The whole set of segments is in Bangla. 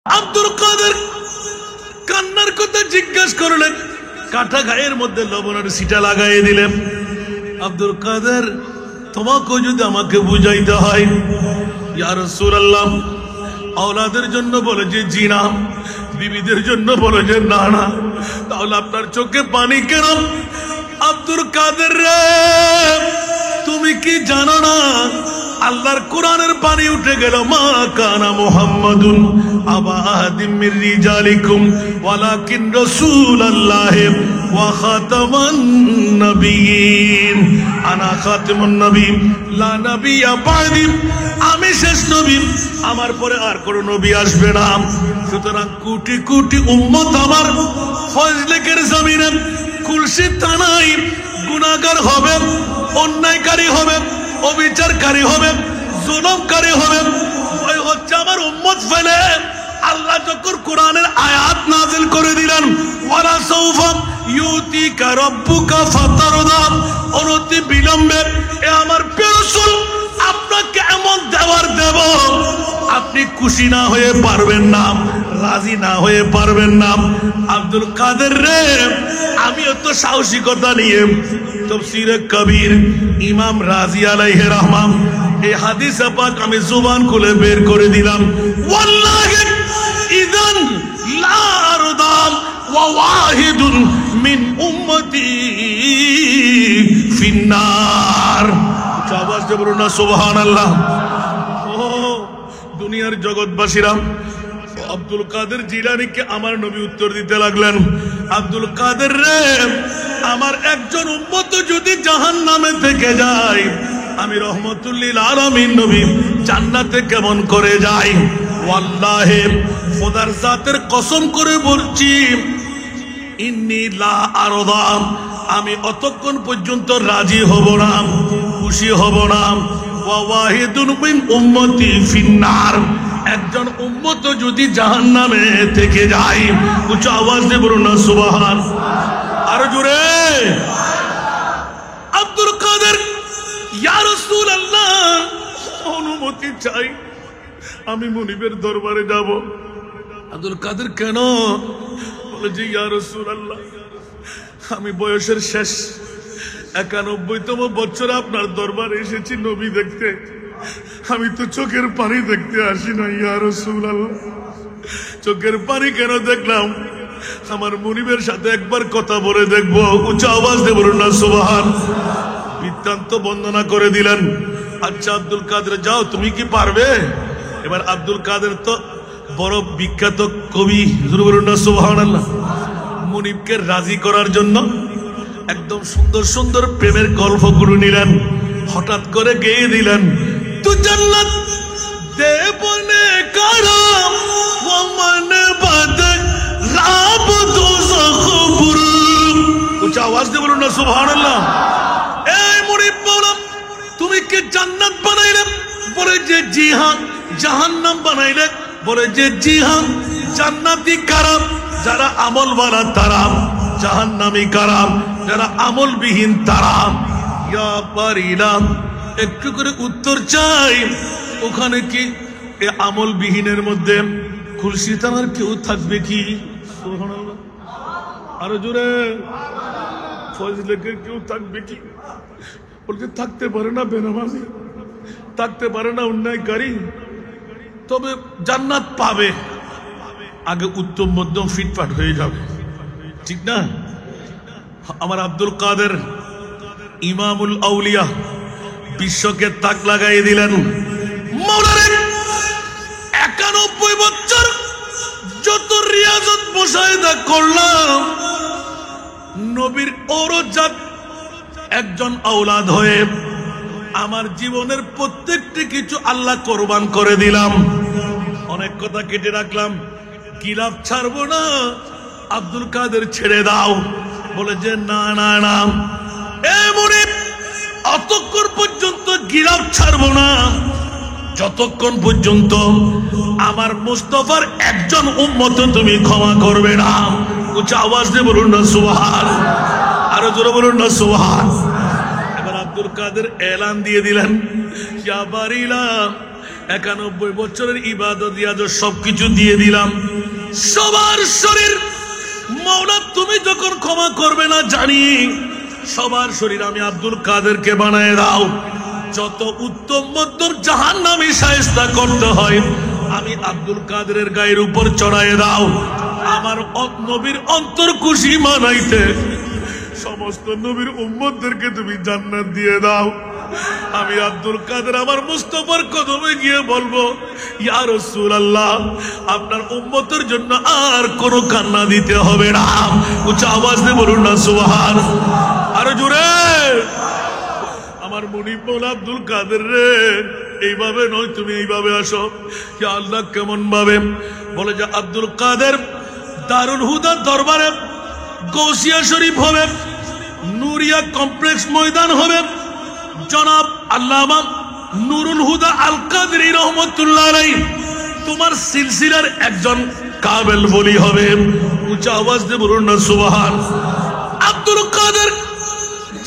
আব্দুল কাদের কান্নার কথা জিজ্ঞাসা করলেন, কাটা গায়ের মধ্যে লবণের ছিটা লাগাই দিলেন। আব্দুল কাদের, তোমাকে যদি আমাকে বুঝাইতে হয়, ইয়া রাসূলুল্লাহ, আওলাদের জন্য বলে যে জি না, বিবিদের জন্য বলে যে না না, তাহলে আপনার চোখে পানি কেন? আব্দুল কাদের রে, তুমি কি জানো না আল্লাহর কোরআনের পানি উঠে গেল, মা কানা মুহাম্মাদুন আবা আহাদিম মির রিজালিকুম ওয়ালাকিন রাসূলুল্লাহ ওয়া খাতামান নবিয়্যিন, আনা খাতামুন নবিয়্যিন লা নবিয়্যা বা'দি, আমি শেষ নবী, আমার পরে আর কোন নবী আসবে না। সুতরাং কোটি কোটি উম্মত আমার ফজলেকের জমিনে কুলসি থানায় গুনাহগার হবে, অন্যায়কারী হবে, অবিচারকারী হবে, জুলুমকারী হবে। ওই হচ্ছে আমার উম্মত ফেলে আল্লাহ যখন কোরআনের আয়াত নাযিল করে দিলেন, ওয়ালা সাউফা ইউতিকা রাব্বুকা ফাতারদা, অনতি বিলম্বে এ আমার প্রিয় রাসূল আপনাকে এমন দেওয়ার দেব আপনি খুশি না হয়ে পারবেন না, রাজি না হয়ে পারবেন না। আব্দুল কাদের রে, আমি তো সাহসিকতা নিয়ে তাফসীরে কবির ইমাম রাজি আলাইহি রহমান এই হাদিস পাক আমি জুবান খুলে বের করে দিলাম। ওয়াল্লাহি ইযান লা আরদাম ওয়া ওয়াহিদুন মিন উম্মতি ফিন্নার। আওয়াজ দিয়ে বলুন না সুবহানাল্লাহ। ও দুনিয়ার জগৎবাসীরা, আব্দুল কাদের জিলানীকে আমার নবী উত্তর দিতে লাগলেন, আব্দুল কাদের রে, আমার একজন উম্মত যদি জাহান্নামে থেকে যায়, আমি রহমতুল লিল আলামিন নবী জান্নাতে কেমন করে যাই? ওয়াল্লাহি খোদার জাতের কসম করে বলছি, ইন্নী লা আরদা, আমি অতক্ষণ পর্যন্ত রাজি হব না, খুশি হব না। ওয়া ওয়াহিদুন মিন উম্মতি ফিন্নার, একজন উম্মত যদি জাহান্নামে থেকে যায়, উচ্চ আওয়াজ দিয়ে বলুন না সুবহান। আরো জোরে। আব্দুল কাদের, ইয়া রাসূলুল্লাহ, অনুমতি চাই, আমি মুনিবের দরবারে যাব। আব্দুল কাদের, কেন? বলে যে ইয়া রাসূলুল্লাহ, আমি বয়সের শেষ 91তম বছরে আপনার দরবারে এসেছি নবী দেখতে, আমি তো চোখের পানি দেখতে আসি না ইয়া রাসূলুল্লাহ। চোখের পানি কেন দেখলাম? আমার মুনিবের সাথে একবার কথা বলে দেখবো। উচ্চ আওয়াজ দিয়ে বলুন না সুবহান। বৃত্তান্ত বর্ণনা করে দিলেন। আচ্ছা আব্দুল কাদের, যাও, তুমি কি পারবে? এবার আব্দুল কাদের তো বড় বিখ্যাত কবি, বলুন না সুবহানাল্লাহ। মুনিবকে রাজি করার জন্য একদম সুন্দর সুন্দর প্রেমের গল্পগুলো নিলেন, হঠাৎ করে গেয়ে দিলেন, তু জান্নাত দেবনে কারাম ওয়া মান বাদ রাব দুজখবুর। উচ্চ আওয়াজ দিয়ে বলুন না সুবহানাল্লাহ। এই মুনিব বললাম, তুমি কি জান্নাত বানাইলে? বলে যে জি হ্যাঁ। জাহান্নাম বানাইলে? বলে যে জি হ্যাঁ। জান্নাতি কারাম যারা আমলওয়ালা তারা, জাহান্নামী কারাম যারা আমলবিহীন তারা। ইয়া পারিলাম, একটু করে উত্তর চাই, ওখানে কি এ আমলবিহীনের মধ্যে খুলসি থানার কেউ থাকবে কি? সুবহানাল্লাহ। আরো জোরে। ফজলেকের কেউ থাকবে কি? বলতে থাকতে পারে না বেনামাজি, থাকতে পারে না অন্যায়কারী, তবে জান্নাত পাবে। আগে উত্তম মধ্যম ফিটফাট হয়ে যাবে, ঠিক না? আমার আব্দুল কাদের ইমামুল আউলিয়া বিশ্বকে তাক লাগাই দিলেন। মৌলানা 91 বছর যত রিয়াজত মুশাহিদা করলাম, নবীর ঔরজাত একজন আওলাদ হয়ে আমার জীবনের প্রত্যেকটি কিছু আল্লাহ কোরবান করে দিলাম। অনেক কথা কেটে রাখলাম, গিলাফ ছাড়বো না। আব্দুল কাদের ছেড়ে দাও। বলে যে না না না, এ মুনিব, অতক্ষণ পর্যন্ত গিলাফ ছাড়বো না যতক্ষণ পর্যন্ত আমার মুস্তাফার একজন উম্মত তুমি ক্ষমা করবে না। উচ্চ আওয়াজ দিয়ে বলুন না সুবহান। আরো জোরে বলুন না সুবহান। এবার আব্দুল কাদের এলান দিয়ে দিলেন, ইয়া বারিলা 91 বছরের ইবাদত ইয়াজত সবকিছু দিয়ে দিলাম, সবার শরীর মাওলা তুমি যখন ক্ষমা করবে না জানি, সবার শরীর আমি আব্দুল কাদেরকে বানায় দাও। যত উত্তম মধ্যম জাহান্নামী শায়েস্তা করতে হয় আমি আব্দুল কাদেরের গায়ের উপর চড়ায় দাও। আমার নবীর অন্তর খুশি মানাইতে সমস্ত নবীর উম্মতদেরকে তুমি জান্নাত দিয়ে দাও। আমি আব্দুল কাদের আমার মুস্তাফার কদমে গিয়ে বলবো, ইয়া রাসূলুল্লাহ, আপনার উম্মতের জন্য আর কোনো কান্না দিতে হবে না। উচ্চ আওয়াজ দিয়ে বলুন না সুবহান। আরো জোরে। আমার মুনিব মৌলা আব্দুল কাদের রে, এইভাবে নয়, তুমি এইভাবে আসো। ইয়া আল্লাহ, কেমন ভাবে? বলে যে আব্দুল কাদের দারুল হুদা দরবারে গৌসিয়া শরীফ হবে, নুরিয়া কমপ্লেক্স ময়দান হবে, জনাব আল্লামা নুরুল হুদা আল কাদরি রহমতুল্লাহ আলাইহি তোমার সিলসিলার একজন কাবেল বলি হবে। উচ্চ আওয়াজ দিয়ে বলুন না সুবহান। আব্দুল কাদের,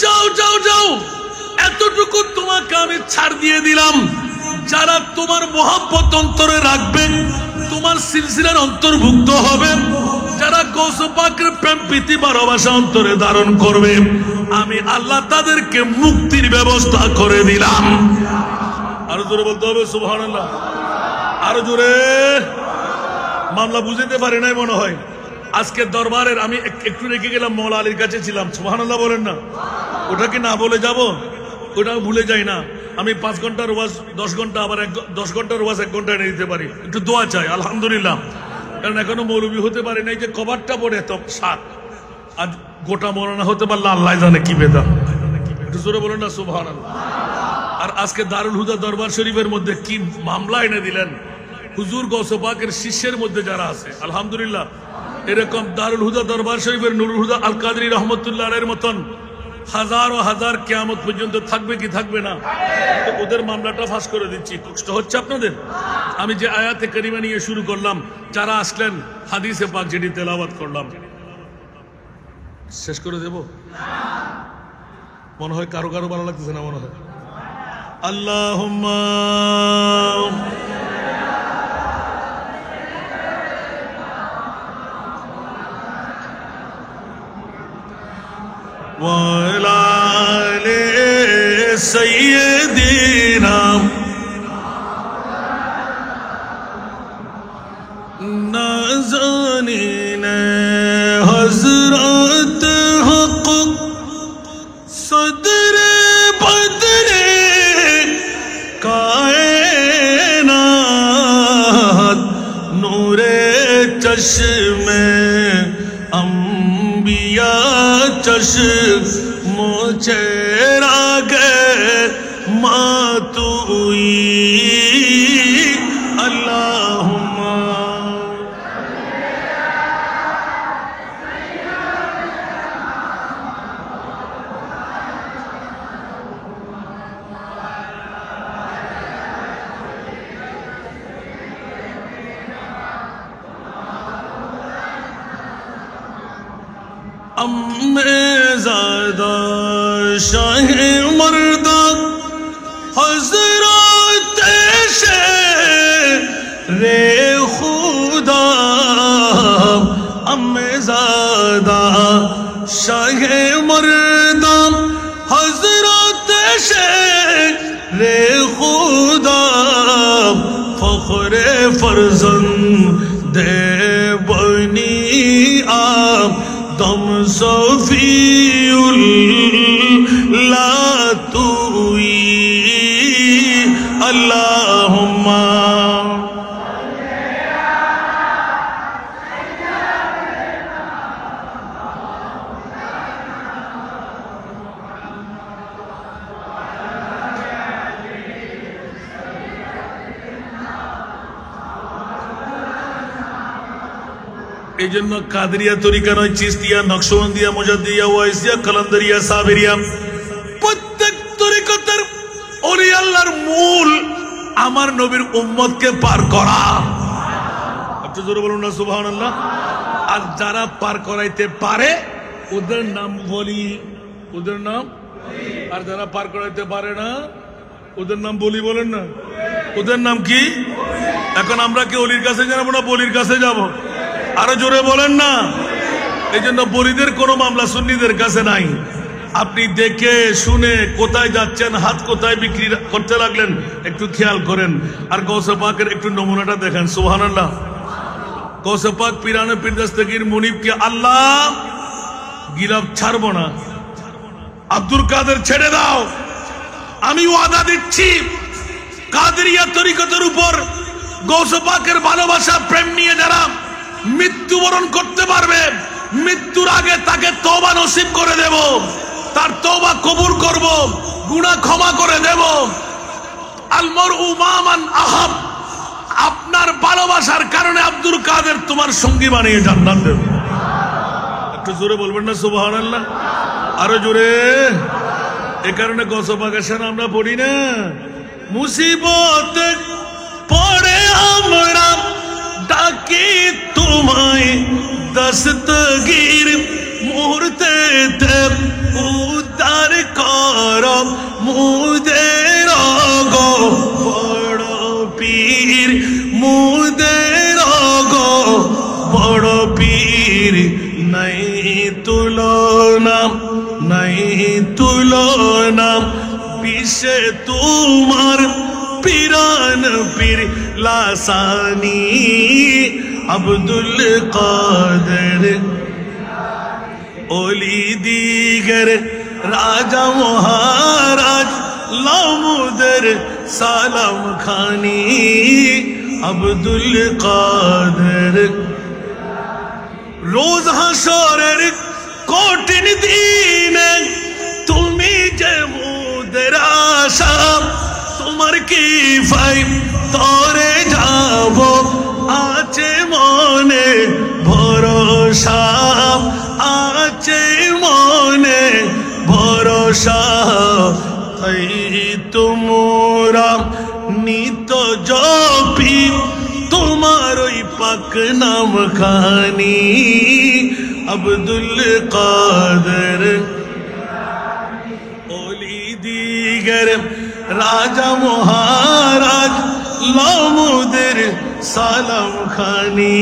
যাও যাও যাও, এতটুকু তোমাকে আমি ছাড় দিয়ে দিলাম। যারা তোমার মহব্বত অন্তরে রাখবেন, তোমার সিলসিলার অন্তর্ভুক্ত হবে, যারা গৌস পাকের প্রেম প্রীতি ভালোবাসা অন্তরে ধারণ করবে, আমি আল্লাহ তাদেরকে মুক্তির ব্যবস্থা করে দিলাম। আরো জোরে বলতে হবে সুবহানাল্লাহ। আরো জোরে। মামলা বুঝতে পারে নাই মনে হয়। আজকে দরবারের আমি একটু রেখে গেলাম, মৌলা আলীর কাছে ছিলাম, সুবহানাল্লাহ বলেন না। ওটা কি না বলে যাব? ওটা ভুলে যাই না। আমি 5 ঘন্টার ওয়াজ 10 ঘন্টা, আবার 10 ঘন্টার ওয়াজ 1 ঘন্টা এনে দিতে পারি। একটু দোয়া চাই আলহামদুলিল্লাহ। কারণ এখনো মৌলবী হতে পারে নাই, যে কভারটা পড়ে তো 7, আজ গোটা মৌলানা হতে পারলে আল্লাহ জানে কি বেদা। একটু জোরে বলেন না সুবহানাল্লাহ। আর আজকে দারুল হুদা দরবার শরীফের মধ্যে কি মামলা এনে দিলেন। হুজুর গৌসে পাকের শিষ্যের মধ্যে যারা আছে আলহামদুলিল্লাহ, এরকম দারুল হুদা দরবার শরীফের নুরুল হুদা আল কাদরি রহমতুল্লাহ আলাইহির মতন হাজার ও হাজার কিয়ামত পর্যন্ত থাকবে কি থাকবে না? তো ওদের মামলাটা ফাঁস করে দিচ্ছি। কষ্ট হচ্ছে আপনাদের? আমি যে আয়াতে কারিমা নিয়ে শুরু করলাম, যারা আসলেন হাদিসে পাক যেটি তেলাওয়াত করলাম, শেষ করে দেব মনে হয়। কারো কারো ভালো লাগতেছে না মনে হয়। আল্লাহুম্মা وعلى آل سيدنا نازنین حضرت حق صدر بدر کائنات نور چشم انبیاء چشم چراغ ماتوئی اللہم زادہ شاہ مردہ حضرت شیر خدا زادہ شاہ مردہ حضرت شیر خدا فخر فرزند بنی آپ دم صفی اللہ توئی اللہم এই জন্য কাদরিয়া তরিকা নয়, চিশতিয়া, নকশবন্দিয়া, মুজাদ্দিয়া, ওয়াইসিয়া, কালান্দারিয়া, সাবেরিয়া, প্রত্যেক তরিকতের ওলি আল্লাহর মূল আমার নবীর উম্মতকে পার করা। একটু জোরে বলুন না সুবহানাল্লাহ। আর যারা পার করাইতে পারে ওদের নাম বলি, ওদের নাম। আর যারা পার করাইতে পারে না ওদের নাম বলি বলেন না। ওদের নাম কি? এখন আমরা কি অলির কাছে যাবো না বলির কাছে যাব? আরো জোরে বলেন না। এই জন্য বলিদের কোনো মামলা সুন্নিদের কাছে নাই। আপনি দেখে শুনে কোথায় যাচ্ছেন, হাত কোথায় বিক্রি করতে লাগলেন একটু খেয়াল করেন। আর গৌসে পাকের একটু নমুনাটা দেখেন। সুবহানাল্লাহ। গৌসে পাক পিরানে পীর দস্তগীর মুনিবকে আল্লাহ গিলাফ ছাড়বো না, আব্দুল কাদের ছেড়ে দাও, আমি ওয়াদা দিচ্ছি কাদেরিয়া তরিকতের উপর গৌসে পাকের ভালোবাসা প্রেম নিয়ে যারা মৃত্যুবরণ করতে পারবে, মৃত্যুর আগে তাকে তওবা নসিব করে দেব, তার তওবা কবুল করব, গুনাহ ক্ষমা করে দেব। আল মারউ মা মান আহাব, আপনার ভালোবাসার কারণে আব্দুল কাদের তোমার সঙ্গী বানিয়ে জান্নাত দেব। একটু জোরে বলবেন না সুবহানাল্লাহ? আরো জোরে। এ কারণে গৌসে পাকের শান আমরা পড়ি না। মুসিবত পড়ে আমরা ডাকি তোমায় দস্তগীর, মুহূর্তে উদ্ধার কর মুদের গো বড় পীর, মুদের গো বড় পীর। নাই তুলনা, নাই তুলনা, পিছে তোমার পিরান পীর লাসানি আব্দুল কাদের। ওলি দিগর রাজা মহারাজ লামুদের সালাম খানি আব্দুল কাদের। রোজ হাসরের কঠিন দিনে তুমি যে মুদের আশা, তোমার কি ফাই তরে যাব আছে মনে ভরসা, আছে মনে ভরসা। তাই তোমরা নিত জপি তোমার ওই পাক নাম খানি আব্দুল কাদের। ওলি দিগর রাজা মহারাজ লামুদের সালাম খানি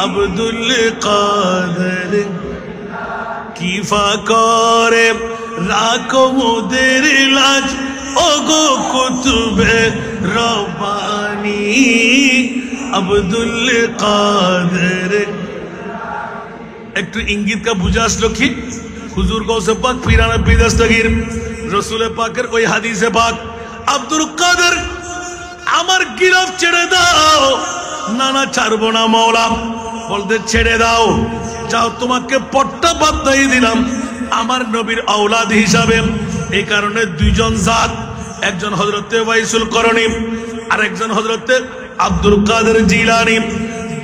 আব্দুল কাদের। কিফা করে রাখো মুদের লাজ ওগো কুতুবে রব্বানি আব্দুল কাদের। একটু ইঙ্গিত কা বুঝে আসলো কি? হুজুর গৌসে পাক পিরানে পীর দস্তগীর রসুল পাকের ওই হাদিসে পাক আব্দুল কাদের আমার গিলাফ ছেড়ে দাও। না না ছাড়বো না মওলা। বলতে ছেড়ে দাও, যাও তোমাকে পট্টা বাধ্য দিলাম আমার নবীর আওলাদ হিসাবে। এই কারণে দুইজন জাত, একজন হযরতে ওয়াইসুল করণী আর একজন হযরতে আব্দুল কাদের জিলানী,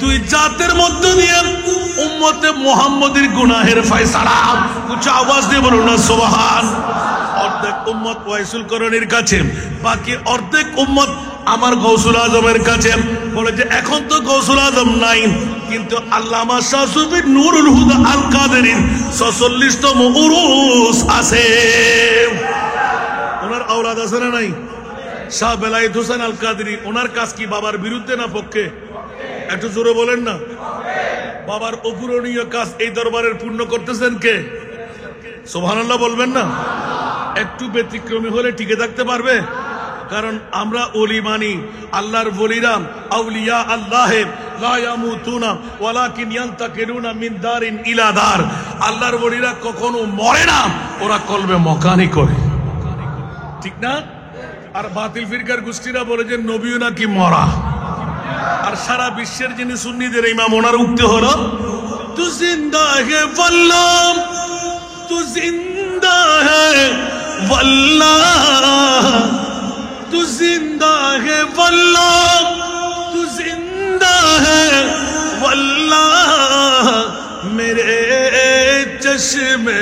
দুই জাতের মধ্য দিয়ে উম্মতে মুহাম্মদের গুনাহের ফয়সালা। উচ্চ আওয়াজ দিয়ে বলুন না সুবহান। অর্ধেক উম্মত ওয়াইসুল করণীর কাছে, বাকি অর্ধেক উম্মত আমার গৌসুল আজমের কাছে। বলে যে এখন তো গৌসুল আজম নাই, কিন্তু আল্লামা শাহ সুফি নুরুল হুদা আল কাদেরীর ৪৬তম উরুস আছে। ওনার আওলাদ আছে না নাই? শাহ বেলায়েত হোসেন আল কাদেরী, ওনার কাজ কি বাবার বিরুদ্ধে না পক্ষে? একটু জোরে বলেন না। বাবার অপূরণীয় কাজ এই দরবারের পূর্ণ করতেছেন কে? সুবহানাল্লাহ বলবেন না? একটু ব্যতিক্রমী হলে টিকে থাকতে পারবে? কারণ আমরা ওলি মানি, আল্লাহর ওলিরা আউলিয়া আল্লাহ লা ইয়ামুতুনা ওয়ালাকিন ইয়ান্তাকিলুনা মিন দারিন ইলা দার। আল্লাহর ওলিরা কখনো মরে না, ওরা কলবে মকানি করে, ঠিক না? আর বাতিল ফিরকার গোষ্ঠীরা বলে যে নবীও নাকি মরা। আর সারা বিশ্বের যিনি সুন্নিদের ইমাম, ওনার উক্তি হলো তু জিন্দা হে ওয়াল্লাহ, তু জিন্দা হে ওয়াল্লাহ, तू जिंदा है वल्लाह, तू जिंदा है वल्लाह, मेरे चश्मे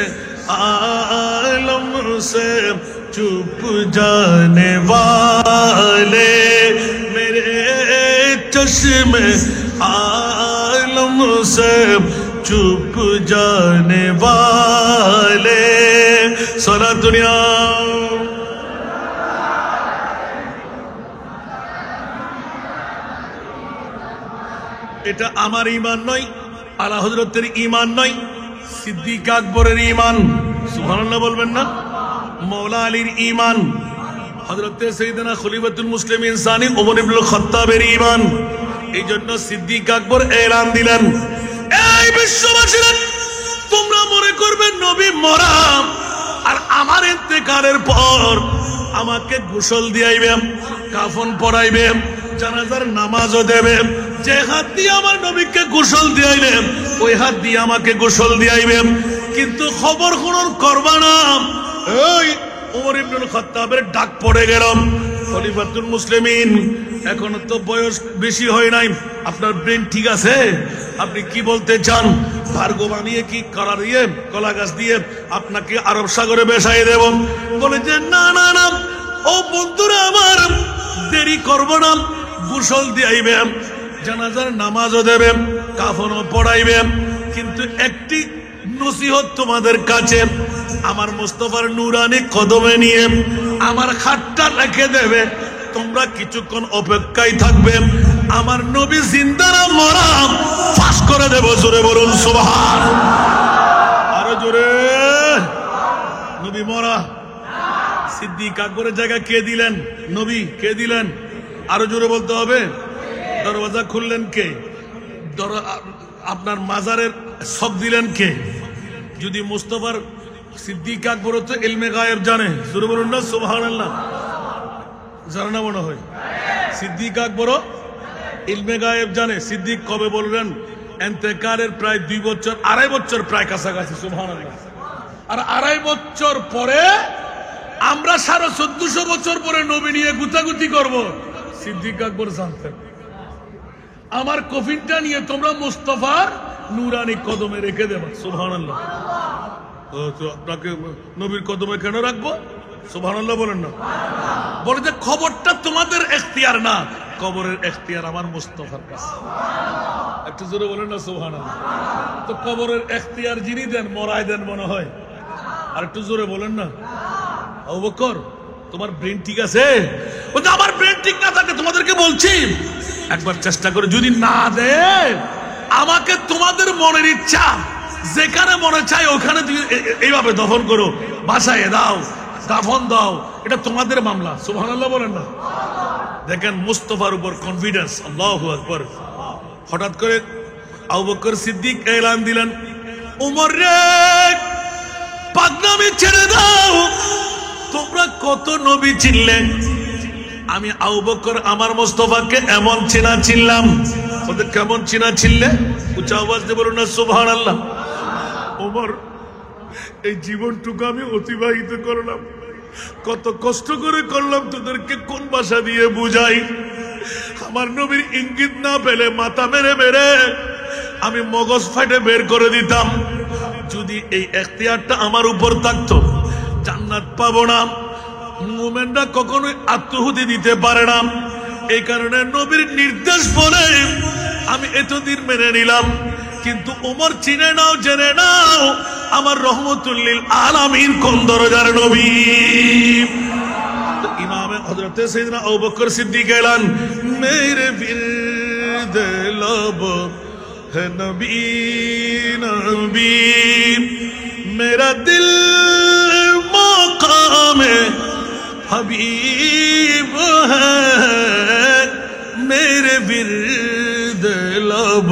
आलम से चुप जाने वाले, मेरे चश्मे आलम से चुप जाने वाले। सारा दुनिया এটা আমার ঈমান নয়, আলা হযরতের ঈমান নয়, সিদ্দিক আকবরের ঈমান। সুবহানাল্লাহ বলবেন না? মাওলা আলীর ঈমান, হযরতে সাইয়েদনা খলিফাতুল মুসলিমিন সানি ওমর ইবনুল খাত্তাবের ঈমান। এই জন্য সিদ্দিক আকবর এলান দিলেন, এই বিশ্ববাসীরা, তোমরা মনে করবে নবী মরা, আর আমার ইন্তেকালের পর আমাকে গোসল দিয়াইবে, কাফন পরাইবে, জানাজার নামাজও দেবে। যে হাত দিয়ে আমার নবীকে গোসল দিয়াইলে ওই হাত দিয়ে আমাকে গোসল দিয়াইবে, কিন্তু খবর খবর করবা না। এই ওমর ইবনুল খাত্তাবের ডাক পড়ে গেল, খলিফাতুল মুসলিমিন, এখনো তো বয়স বেশি হয় নাই, আপনার ব্রেন ঠিক আছে? আপনি কি বলতে চান? ভার্গো বানিয়ে কি কলা দিয়ে, কলা গাছ দিয়ে আপনাকে আরব সাগরে বেসাই দেব? বলে যে না না না, ও বন্ধুরা আমার, দেরি করব না, গোসল দিয়াইবে, জানাজার নামাজও দেবে, কাফনও পড়াইবে, কিন্তু একটি নসিহত তোমাদের কাছে, আমার মুস্তাফার নূরানি কদমে নিয়ে আমার খাটটা রেখে দেবে, তোমরা কিছুক্ষণ অপেক্ষায় থাকবে, আমার নবী জিন্দা না মরা ফাঁস করে দেব। জোরে বলুন সুবহান। আরো জোরে। নবী মরা। সিদ্দিক আকবরের জায়গা কে দিলেন? নবী। কে দিলেন? আরো জোরে বলতে হবে। দরওয়াজা খুললেন কে? আপনার মাজারের সব দিলেন কে? যদি মুস্তাফার, সিদ্দিক আকবর তো ইলমে গায়েব জানে, জোরে বলুন না সুবহানাল্লাহ। জানে না মনে হয়? সিদ্দিক আকবরও ইলমে গায়েব জানে। সিদ্দিক কবে বললেন? ইন্তেকালের প্রায় 2 বছর, 2.5 বছর প্রায় কাছাকাছি। সুবহানাল্লাহ। আর 2.5 বছর পরে আমরা 1450 বছর পরে নবী নিয়ে গুতাগুতি করব, সিদ্দিক আকবর জানতেন। আমার কফিনটা নিয়ে তোমরা মুস্তাফার নূরানি কদমে রেখে দেবা। সুবহানাল্লাহ। তো আপনাকে নবীর কদমে কেন রাখবো? সুবহানাল্লাহ বলেন না? বলে যে খবরটা তোমাদের এখতিয়ার না, কবরের এখতিয়ার আমার মুস্তাফার কাছে। একটু জোরে বলেন না সুবহানাল্লাহ। তো কবরের এখতিয়ার যিনি দেন, মরাই দেন মনে হয়। আর একটু জোরে বলেন না। আবু বকর, তোমার ব্রেন ঠিক আছে? বলতে আমার ব্রেন ঠিক না থাকে, তোমাদেরকে বলছি একবার চেষ্টা করে, যদি না দে আমাকে তোমাদের মনের ইচ্ছা, যেখানে মনে চাই ওখানে এইভাবে দফন করো, বাসায় দাও, দাফন দাও, এটা তোমাদের মামলা। সুবহানাল্লাহ বলেন না? দেখেন মুস্তাফার উপর কনফিডেন্স। আল্লাহু আকবার। হঠাৎ করে আবু বকর সিদ্দিক এলান দিলেন, উমর রে, পাগলামি ছেড়ে দাও, তোমরা কত নবী চিনলে, আমি আবু বকর আমার মুস্তাফাকে এমন চেনা চিনলাম। ওদের কেমন চেনা চিনলে? উচ্চ আওয়াজ দিয়ে বলুন না সুবহানাল্লাহ। ওমর, এই জীবনটুকু আমি অতিবাহিত করলাম, কত কষ্ট করে করলাম, তোদেরকে কোন ভাষা দিয়ে বুঝাই? আমার নবীর ইঙ্গিত না পেলে মাথা মেরে মেরে আমি মগজ ফাটে বের করে দিতাম। যদি এই এখতিয়ারটা আমার উপর থাকতো, জান্নাত পাবো না। মুমিনরা কখনোই আত্মহুতি দিতে পারে না, এই কারণে নবীর নির্দেশ বলে আমি এতদিন মেনে নিলাম। কিন্তু ওমর, চিনে নাও, জেনে নাও, আমার রহমতুল লিল আলামিন কোন দরজার নবী। ইমামে হযরতে সাইয়েদনা আবু বকর সিদ্দিক এলান, মেরে বিরদে लब है नबी नबी, मेरा दिल मकाम हबीब है, मेरे बिरदे लब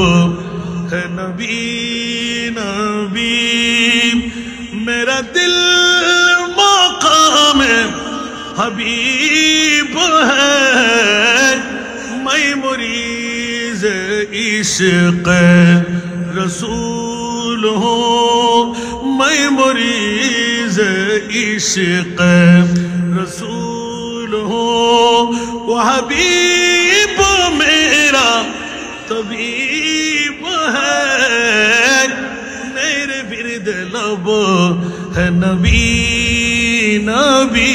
है नबी नबी, मेरा दिल मकाम हबीब है, मैं मुरीज़ इश्क़ रसूल हूँ, मैं मुरीज़ इश्क़ रसूल हूँ, वो हबीब मेरा तबीब है, मेरे बिरद लब है नबी नबी।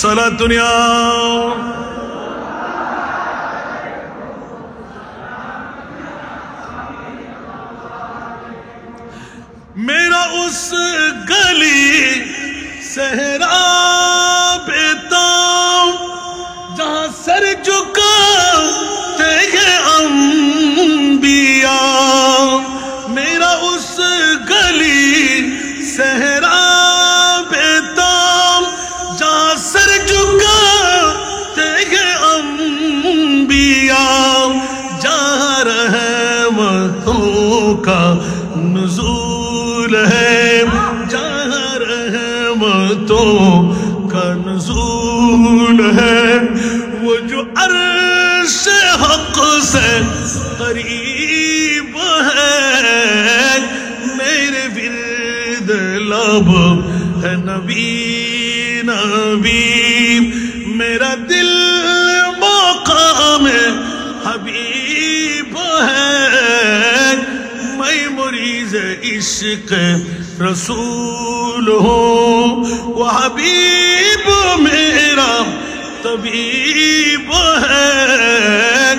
सलात दुनिया मेरा उस गली सहरा बेताब, जहां सर झुकाते हैं रहमतों का नुज़ूल है, जहाँ रहमतों का नुज़ूल है। वो जो अर्श हक़ से करीब है, मेरे विर्द लब है नबी नबी। मेरा दिल मक़ाम हबीब है, मैं मुरीज़ इश्क़ रसूल हूँ। वो हबीब मेरा तबीब है,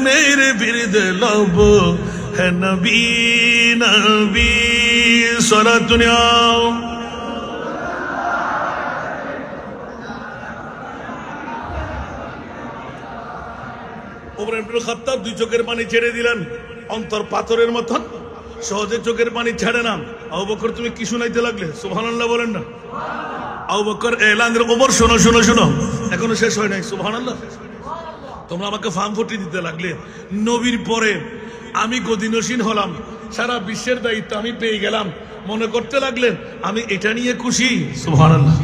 मेरे बिरद लब है नबी नबी। सलात दुनिया ওমর ইবনে খাত্তাব দুই চোখের পানি ছেড়ে দিলেন, অন্তর পাথরের মতন, সহজে চোখের পানি ছেড়ে না। আবু বকর তুমি কি শুনাইতে লাগলে? সুবহানাল্লাহ বলেন না। আবু বকর এলান দিলেন, ওমর শোনো শোনো শোনো, এখনো শেষ হয় নাই। সুবহানাল্লাহ। তোমরা আমাকে ফার্ম ফুটি দিতে লাগলে। নবীর পরে আমি গদিনসীন হলাম, সারা বিশ্বের দায়িত্ব আমি পেয়ে গেলাম, মনে করতে লাগলেন আমি এটা নিয়ে খুশি। সুবহানাল্লাহ।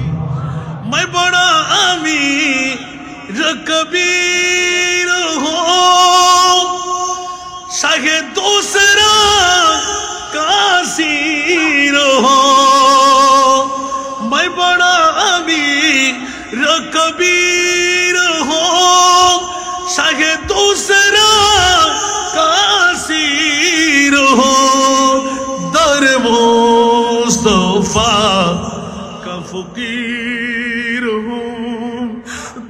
मैं बड़ा अमीर कबीर हूँ, शाहे दूसरा कासीर हूँ। मैं बड़ा अमीर कबीर हूँ, शाहे दूसरा कासीर हूँ। दर मुस्तफा का फकीर हूँ,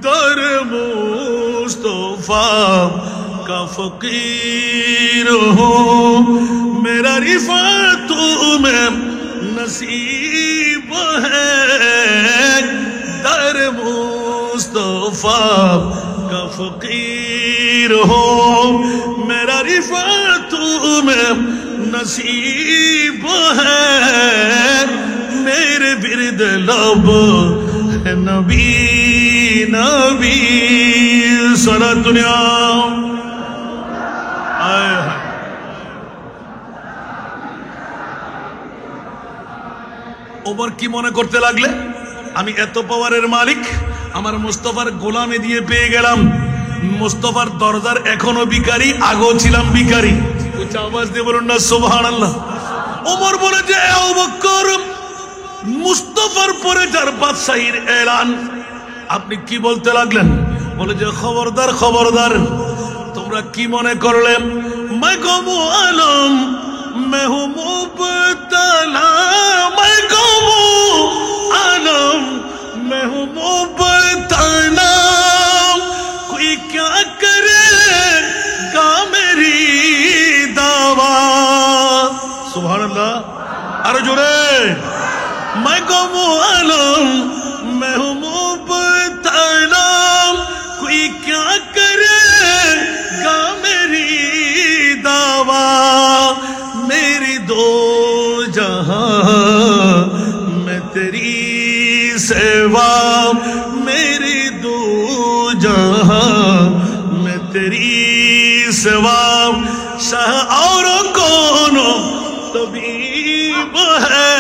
दर मुस्तफा का फकीर हूँ। मेरा रिफ़त में नसीब है, दर मुस्तफा का फकीर हूँ। मेरा रिफ़त में नसीब है, मेरे बिरद लब है नबी नबी। सारा दुनिया आए है। ওমর কি মনে করতে লাগলে? আমি এত পাওয়ারের মালিক, আমার মুস্তাফার গোলামে দিয়ে পেয়ে গেলাম। মুস্তাফার দরজার এখনো ভিখারি, আগেও ছিলাম ভিখারি। উচ্চ আওয়াজ দিয়ে বলুন না সুবহানাল্লাহ। ওমর বলে যে আবু বকর, মুস্তাফার পরে যার বাদশাহীর এলান, আপনি কি বলতে লাগলেন? বলে যে খবরদার খবরদার, তোমরা কি মনে করলেন? मैं गमो आलम मैं हूँ मुबतला, मैं गमो आलम मैं हूँ मुबतला। कोई क्या करेगा मेरी दावा। सुभानअल्लाह। अरे जोरे। मैं गमो आलम मैं हूँ मुबतला, कोई क्या करेगा मेरी दावा। मेरी दो जहां मैं तेरी सेवा, मेरी दो जहां मैं तेरी सेवा। शाह और कौन तबीब है,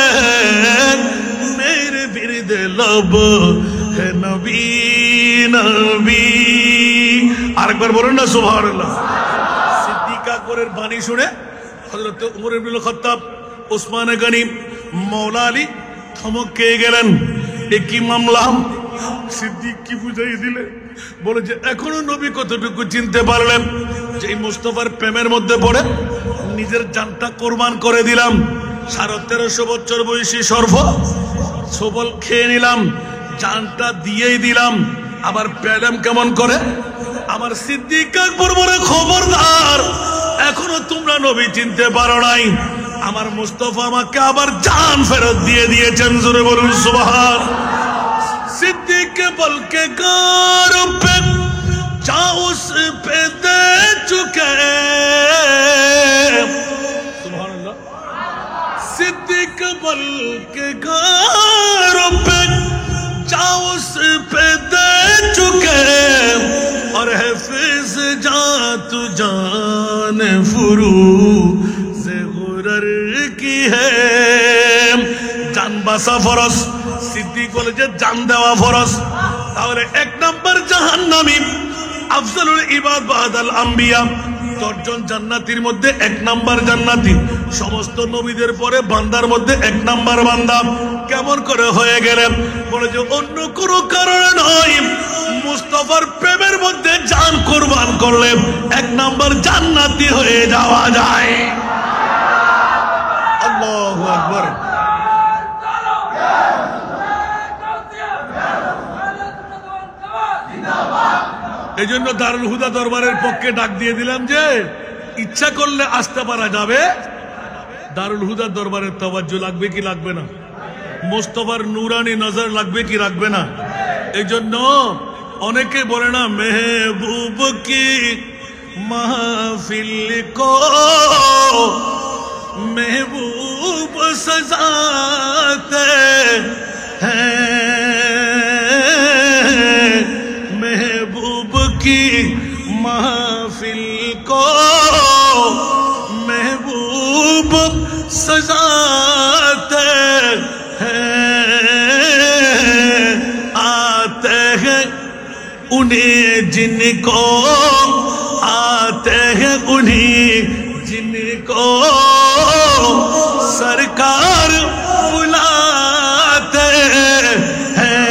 मेरे बिरद लब है नबी नबी। আরেকবার বলুন না সুবহানাল্লাহ। সিদ্দিক আকবরের বাণী শুনে হযরত ওমর ইবনে খাত্তাব, ওসমান গনি, মওলা আলী থমক খেয়ে গেলেন। একই মামলা। সিদ্দিক কি বুঝাই দিলে? বলে যে এখনো নবী কতটুকু চিনতে পারলেন যে এই মুস্তাফার প্রেমের মধ্যে পড়ে নিজের জানটা কোরবান করে দিলাম। 1350 বছর বয়সী সর্ব সবল খেয়ে নিলাম, জানটা দিয়েই দিলাম। আবার পেলাম কেমন করে? আমার সিদ্দিক আকবর বলে খবরদার, এখনো তোমরা নবী চিনতে পারো নাই। আমার মুস্তাফা আমাকে আবার জান ফেরত দিয়ে দিয়েছেন। জোরে বলুন সুবহান। सिद्दीक के बल के गार पे जा उस पे दे चुके, सुभान अल्लाह। सिद्दीक के बल के गार पे जा उस पे दे चुके, और हिफ्ज़ जा तू जान जान फुरू से गुरर की है जान बासा फरस सिद्दीक बोले जे जान देवा फरस তাহলে এক নাম্বার জাহান্নামী আফজালুল ইবাদ বাদাল আম্বিয়া 10 জন জান্নাতীর মধ্যে এক নাম্বার জান্নাতী সমস্ত নবীদের পরে বান্দার মধ্যে এক নাম্বার বান্দা কেমন করে হয়ে গেলেন বলে যে অন্য কোনো কারণে নয় মুস্তাফার প্রেমের মধ্যে জান কুরবান করলে এক নাম্বার জান্নাতী হয়ে যাওয়া যায় আল্লাহু আকবার এজন্য দারুল হুদা দরবারের পক্ষে ডাক দিয়ে দিলাম যে ইচ্ছা করলে আসতে পারা যাবে দারুল হুদা দরবারের তাওয়াজ্জু লাগবে কি লাগবে না মুস্তাফার নূরানি নজর লাগবে কি লাগবে না এজন্য অনেকে বলে না মেহবুব কি মাহফিল কো মেহবুব সজাতে হ্যাঁ महबूब की महफिल को महबूब सजाते हैं आते हैं उन्हें जिनको आते हैं उन्हीं जिनको सरकार बुलाते हैं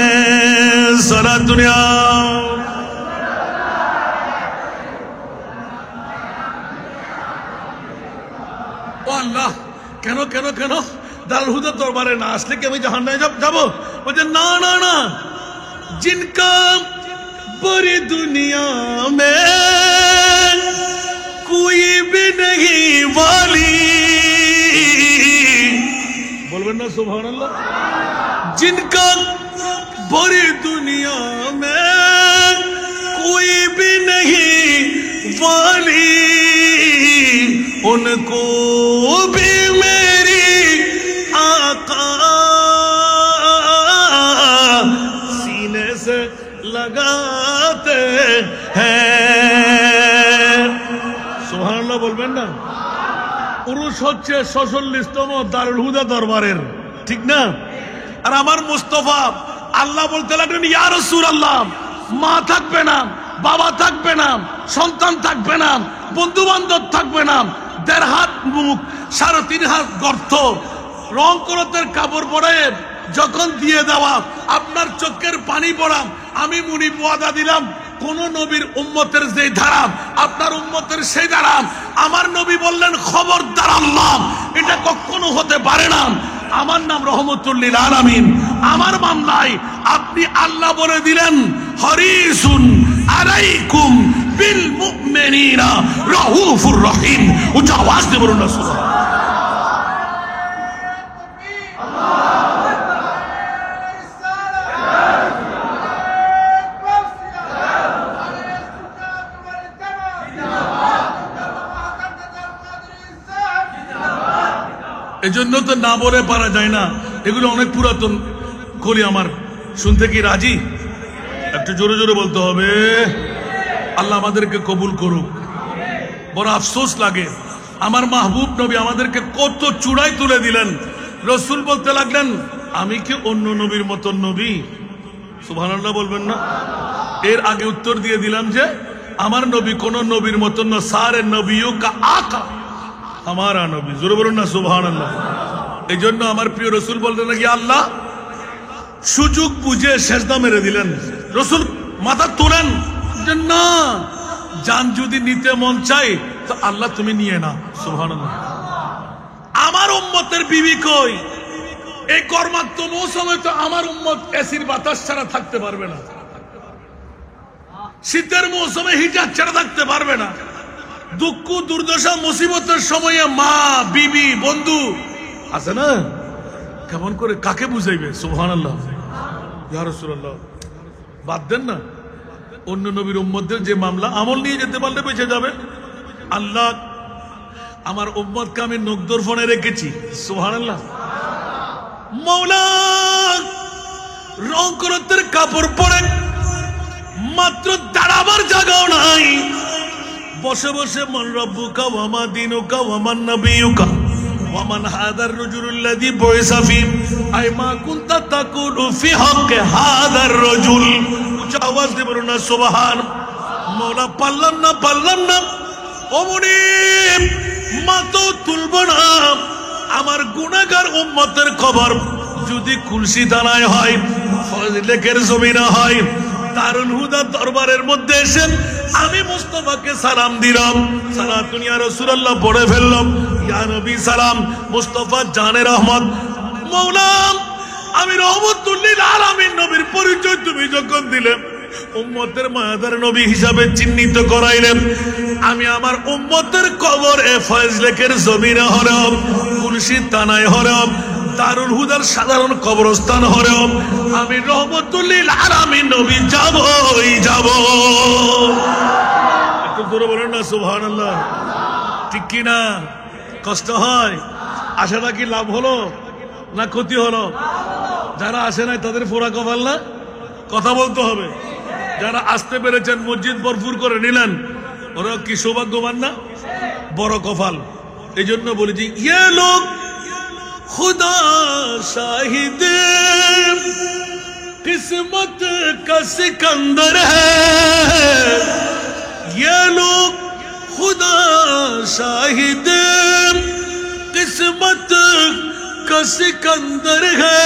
सारा दुनिया আল্লাহ কেন কেন কেন দারুল হুদা দরবারে না আসলে কি আমি জাহান্নামে যাব বলে না না না जिनका पूरी दुनिया में कोई भी नहीं वाली बोलবেন না सुभान अल्लाह जिनका पूरी दुनिया में कोई भी नहीं वाली उनको भी मेरी आका सीने से लगाते हैं सुभान अल्लाह बोलবেন না পুরুষ হচ্ছে 46তম দারুল হুদা দরবারের ঠিক না আর আমার মুস্তাফা আল্লাহ বলতে লাগলেন ইয়া রাসূলুল্লাহ মা থাকবে না বাবা থাকবে না সন্তান থাকবে না বন্ধু বান্ধব থাকবে না 1.5 হাত মুখ 3.5 হাত গর্ত রং করতের কাপড় পরে যখন দিয়ে দেওয়া আপনার চোখের পানি পড়া আমি মুনিব ওয়াদা দিলাম কোন নবীর উম্মতের যে ধারা আপনার উম্মতের সেই ধারা আমার নবী বললেন খবরদার আল্লাহ এটা কখনো হতে পারে না আমার নাম রহমতুল লিল আলামিন আমার মামলায় আপনি আল্লাহ বলে দিলেন হরিসুন আলাইকুম বিল মুমিনিনা রাউফুর রহিম উচ্চ আওয়াজ দিয়ে বলুন না সুবহানাল্লাহ এজন্য তো না বলে পারা যায় না এগুলো অনেক পুরাতন কলি আমার শুনতে কি রাজি একটু জোরে জোরে বলতে হবে আল্লাহ আমাদেরকে কবুল করুক বড় আফসোস লাগে আমার মাহবুব নবী আমাদেরকে কত চূড়ায় তুলে দিলেন রাসূল বলতে লাগলেন আমি কি অন্য নবীর মতন নবী সুবহানাল্লাহ বলবেন না এর আগে উত্তর দিয়ে দিলাম যে আমার নবী কোন নবীর মতন না সারে নবিয়্যু কা আকা हमारा नबी जरूर बोलুন না সুবহানাল্লাহ এইজন্য আমার প্রিয় রাসূল বললেন নাকি আল্লাহ সুযোগ বুঝে সেজদা মেরে দিলেন রাসূল মাথা তোলেন যে না জান যদি নিতে মন চাই তো আল্লাহ তুমি নিয়ে নাও সুবহানাল্লাহ আমার উম্মতের বিবি কই এই কর্মাক্ত মৌসুমে তো আমার উম্মত এসির বাতাস ছাড়া থাকতে পারবে না শীতের মৌসুমে হিজাব ছাড়া থাকতে পারবে না দুঃখ দুর্দশা মুসিবতের সময়ে মা বিবি বন্ধু আছে না কেমন করে কাকে বুঝাইবে সুবহানাল্লাহ ইয়া রাসূলুল্লাহ বাদ দেন না অন্য নবীর উম্মতদের যে মামলা আমল নিয়ে যেতে পারলে বেঁচে যাবে আল্লাহ আমার উম্মতকে আমি নকদর ফোনে রেখেছি সুবহানাল্লাহ মাওলা রং করতের কাপড় পরে মাত্র দাঁড়াবার জায়গাও নাই বসে বসে মান রাব্বুকা ওয়া মা দীনুকা ওয়া মান নাবিয়ুকা ওয়া মান হাদার রাজুলুল্লাযী বুইসা ফী আই মা কুনতা তাকুলু ফী হাক্কি হাদার রাজুল। উচ্চ আওয়াজ দিয়ে বলুন না সুবহান। মওলা পারলাম না ও মুনিব, মাথা তুলব না। আমার গুনাহগার উম্মতের খবর যদি কুলসি থানায় হয়, ফজলেকের জমিনে হয়, দারুল হুদা দরবারের মধ্যে এসে আমি মুস্তাফাকে সালাম দিলাম, সালাতুন ইয়া রাসূলুল্লাহ পড়ে ফেললাম, ইয়া নবী সালাম, মুস্তাফা জানে রহমত। মওলা আমি রহমতুল লিল আলামিন নবীর পরিচয় তুমি যখন দিলে, উম্মতের মায়াদার নবী হিসাবে চিহ্নিত করাইলেন, আমি আমার উম্মতের কবরে ফজলেকের জমিনে হরব, কুলসি থানায় হরব, দারুল হুদার সাধারণ কবরস্থান হরব, আমি রহমতুল লিল আলামিন নবী যাবই যাব। একটু জোরে বলেন না সুবহানাল্লাহ। ঠিক কি না? কষ্ট হয়? আশাটা কি লাভ হলো না ক্ষতি হলো? যারা আসে নাই তাদের ফোড়া কপাল না? কথা বলতে হবে। যারা আসতে পেরেছেন, মসজিদ ভরপুর করে নিলেন, ওরা কি সৌভাগ্যবান না? বড় কপাল। এই জন্য বলেছি ইয়ে লোক खुदा शाहिद किस्मत का सिकंदर है, ये लोग खुदा शाहिद किस्मत का सिकंदर है,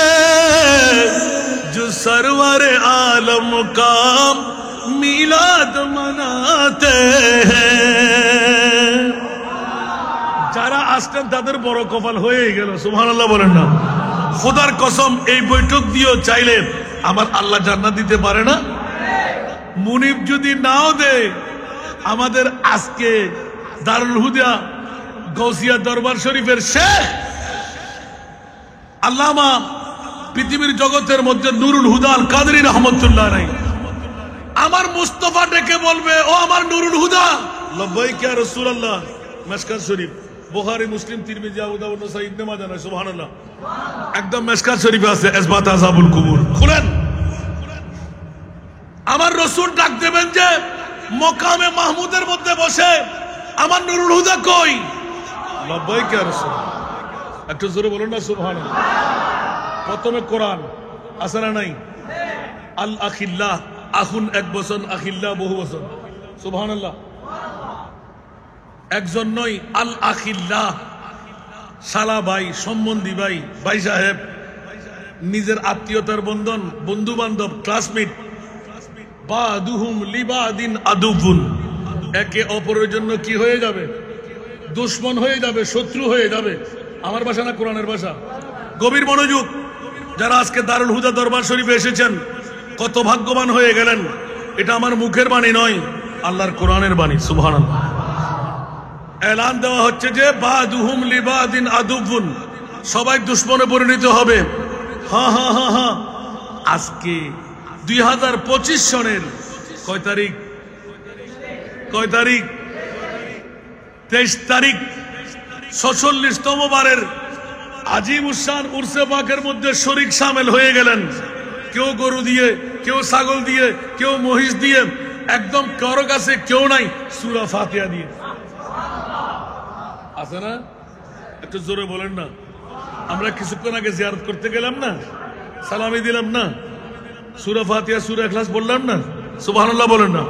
जो सरवर आलम का मिलाद मनाते हैं। যারা আসতেন তাদের বড় কপাল হয়ে গেল। সুবহানাল্লাহ বলেন না? খোদার কসম, এই বৈঠক দিয়েও চাইলে আমার আল্লাহ জান্নাত দিতে পারে না? মুনিব যদি নাও দেয়, আমাদের আজকে দারুল হুদা গৌসিয়া দরবার শরীফের শেখ আল্লামা, পৃথিবীর জগতের মধ্যে নুরুল হুদা আল কাদরি রহমতুল্লাহ আলাইহি, আমার মুস্তাফা ডেকে বলবে, ও আমার নুরুল হুদা, লব্বাইক ইয়া রাসূলুল্লাহ। মিশকাত শরীফ, বুখারী, মুসলিম, তিরমিজি, আবু দাউদ, নাসাঈ, ইবনে মাজাহ, সুবহানাল্লাহ, একদম মিশকাত শরীফে আছে ইসবাত আযাবুল কুবুর। খুলেন, আমার রাসূল ডাক দেবেন যে মকামে মাহমুদের মধ্যে বসে, আমার নুরুল হুদা কই? লব্বাইক ইয়া রাসূল। একটু জোরে বলুন না সুবহানাল্লাহ। প্রথমে কোরআন আছে না নাই? আল আখিল্লাহ, আখুন এক বচন, আখিল্লাহ বহু বচন। সুবহানাল্লাহ। একজন নয়, আল আখিল্লাহ, শালা ভাই, সম্বন্ধী ভাই, ভাই সাহেব, নিজের আত্মীয়তার বন্ধন, বন্ধু বান্ধব, ক্লাসমেট, বাদুহুম লিবাদিন আদুবুন, একে অপরের জন্য কি হয়ে যাবে? দুশমন হয়ে যাবে, শত্রু হয়ে যাবে। আমার ভাষা না কোরআনের ভাষা? গভীর মনোযোগ। যারা আজকে দারুল হুদা দরবার শরীফে এসেছেন, কত ভাগ্যবান হয়ে গেলেন। এটা আমার মুখের বাণী নয়, আল্লাহর কোরআনের বাণী। সুবহানাল্লাহ। এলান দেওয়া হচ্ছে যে বাদুহুম লিবাদিন আদুবুন, সবাই দুশমনে পরিণত হবে। হ্যাঁ হ্যাঁ হ্যাঁ হ্যাঁ। আজকে 2025 সনের কয় তারিখ? 23 তারিখ, 46তম বারের আজিম উসান উরসে পাকের মধ্যে শরীক শামিল হয়ে গেলেন। কেউ গরু দিয়ে, কেউ ছাগল দিয়ে, কেউ মহিষ দিয়ে, একদম কারো কাছে কেউ নাই সূরা ফাতিহা দিয়ে। আছে না? একটু জোরে বলেন না। আমরা কিছুক্ষণ আগে জিয়ারত করতে গেলাম না, সালামি দিলাম না, সূরা ফাতিহা, সূরা ইখলাস বললাম না? সুবহানাল্লাহ বলেন না?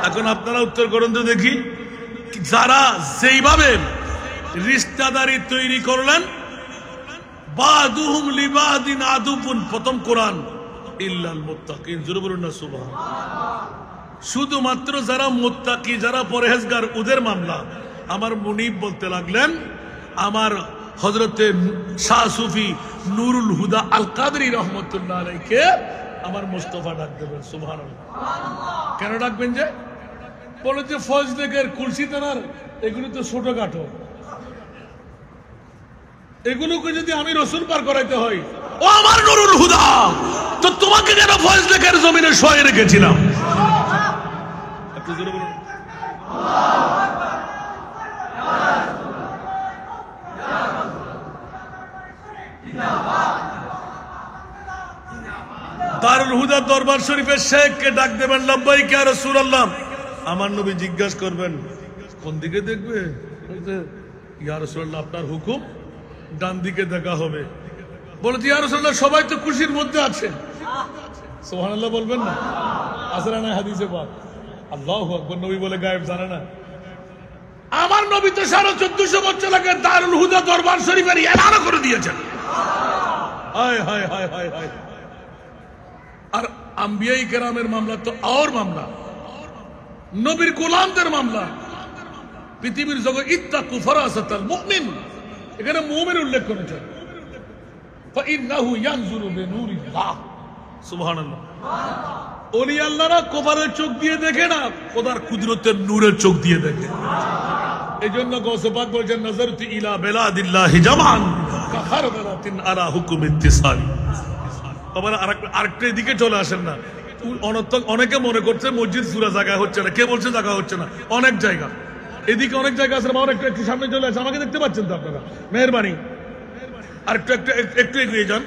এখন আপনারা উত্তর করেন তো দেখি, যারা যেইভাবে রিশতাদারি তৈরি করলেন, বাদুহুম লিবাদিন আদুবুন, প্রথম কোরআন, ইল্লাল মুত্তাকিন, জোরে বলুন না সুবহানাল্লাহ। শুধুমাত্র যারা মুত্তাকি, যারা পরহেজগার, ওদের মামলা। আমার মুনিব বলতে লাগলেন, আমার হযরতে শাহ সুফি নুরুল হুদা আল কাদরি রহমতুল্লাহ আলাইহিকে আমার মুস্তাফা ডাক দেবেন। সুবহানাল্লাহ। কেন ডাকবেন? যে বলে যে ফজলেকের, কুলসি থানার, এগুলো তো ছোটখাটো, এগুলোকে যদি আমি রসুল পার করাইতে হয়, ও আমার নুরুল হুদা, তো তোমাকে যেন ফজলেকের জমিনে শোয়ে রেখেছিলাম। একটু জোরে বলুন। দারুল হুদা দরবার শরীফের শেখকে ডাক দেবেন, লব্বাইক ইয়া রাসূলুল্লাহ। আমার নবী জিজ্ঞাসা করবেন, কোন দিকে দেখবে? ইয়া রাসূলুল্লাহ আপনার হুকুম, ডান দিকে দেখা হবে। বলে ইয়া রাসূলুল্লাহ সবাই তো খুশির মধ্যে আছে, সুবহানাল্লাহ বলবেন না? আসলে না হাদিসে পাক আল্লাহু আকবার, নবী বলে গায়েব জানে না। আমার নবী তো 1450 বছর আগে দারুল হুদা দরবার শরীফের এলান করে দিয়েছেন। হায় হায় হায় হায় হায়। আর আম্বিয়াই কেরামের মামলা তো আর মামলা, নবীর গোলামদের মামলা। পৃথিবীর জগৎ ইত্তাকু ফারাসাতাল মুমিন, এখানে মুমিন উল্লেখ করেছেন। ফাইন্নাহু ইয়ানজুরু বিনূরিল্লাহ, সুবহানাল্লাহ। ওলি আল্লাহরা কবরের চোখ দিয়ে দেখে না, খোদার কুদরতের নূরের চোখ দিয়ে দেখে। এজন্য গৌসে পাক বলেছেন নজরতু ইলা বেলাদিল্লাহি জামান কাখারবালাতিন আলা হুকুম ইত্তিসালি। আবার আরেকটা দিকে চলে আসেন না। অনেকে মনে করছে মসজিদ পুরো জায়গা হচ্ছে না, কে বলছে জায়গা হচ্ছে না? অনেক জায়গা, এদিকে অনেক জায়গা আছে। আমার একটু সামনে চলে আসে, আমাকে দেখতে পাচ্ছেন তো আপনারা? মেহেরবানি আর একটু এগিয়ে যান।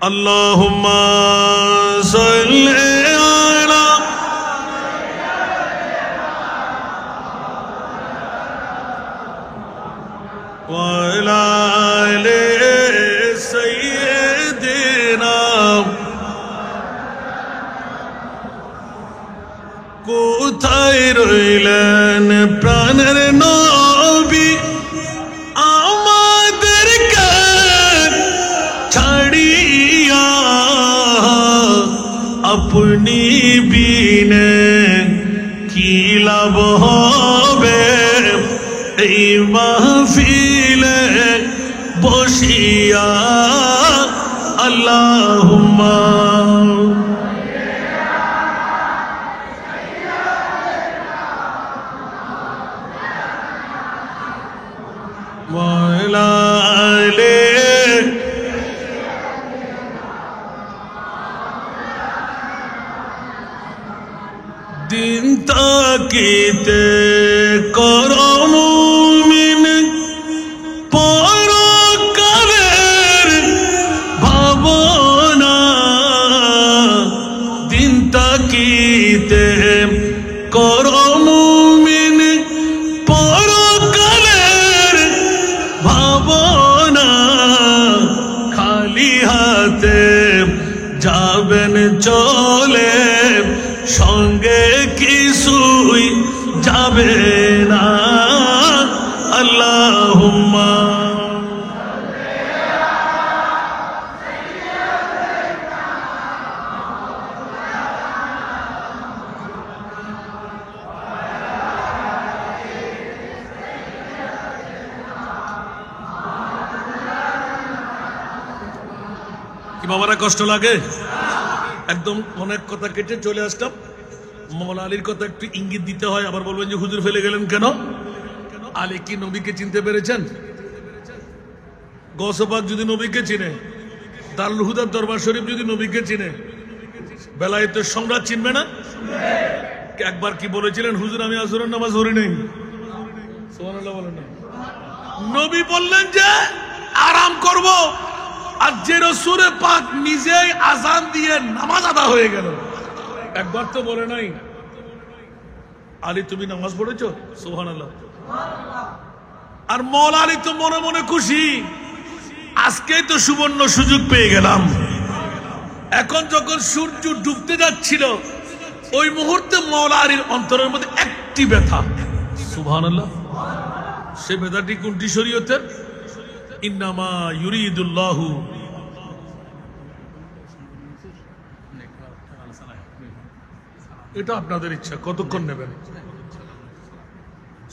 আল্লাহুম্মা সাল্লি আলা ওয়া আলা আলি সাইয়্যিদিনা। কোথায় রইলেন প্রাণের নবী, আমাদেরকে ছাড়িয়া? আপনি বিনে কি লাভ হবে এই মাহফিলে বসিয়া? আল্লাহুম্মা দিন তাকিতে করো মুমিন, পরকালের ভাবনা। দিন তাকিতে করো মুমিন, পরকালের ভাবনা। খালি হাতে যাবেন চলে, সঙ্গে কিছুই যাবে না। আল্লাহুম্মা কি বাবারা কষ্ট লাগে? একদম অনেক কথা কেটে চলে আসতাম। মওলা আলীর কথা একটু ইঙ্গিত দিতে হয়, আবার বলবেন যে হুজুর ফেলে গেলেন কেন? আলী কি নবীকে চিনতে পেরেছেন? গৌসে পাক যদি নবীকে চিনে, দারুল হুদার দরবার শরীফ যদি নবীকে চিনে, বেলায়েতের সম্রাট চিনবে না? একবার কি বলেছিলেন, হুজুর আমি আসরের নামাজ ধরি নেই। সুবহানাল্লাহ বলেন না? নবী বললেন যে আরাম করব, আর যে রাসূলে পাক নিজেই আযান দিয়ে নামাজ আদা হয়ে গেল। একবার তো বলে নাই আলী তুমি নামাজ পড়েছো? সুবহানাল্লাহ। আর মওলা আলী তো মনে মনে খুশি, আজকেই তো সুবর্ণ সুযোগ পেয়ে গেলাম। এখন যখন সূর্য ডুবতে যাচ্ছিল, ওই মুহূর্তে মওলা আলীর অন্তরের মধ্যে একটি ব্যথা। সুবহানাল্লাহ। সে ব্যথাটি কোনটি শরীয়তের? ইন্নামা ইউরিদুল্লাহু, এটা আপনাদের ইচ্ছা, কতক্ষণ নেবেন?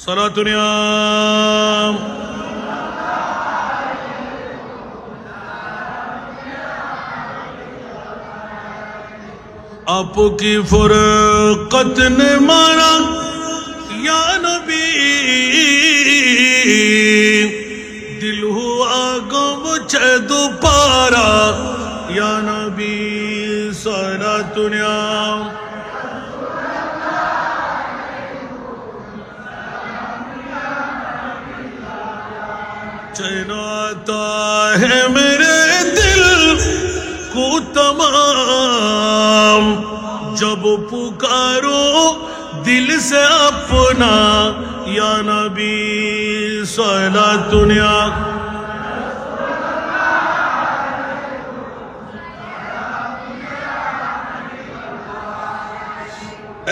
সালাতুনিয়াম आपकी फुरकत ने मारा या नबी, दिल हुआ गम छे दोबारा या नबी। सलातुनियाम चनाता है मेरे दिल को तमाम, जब पुकारो दिल से अपना या नबी सलातुनिया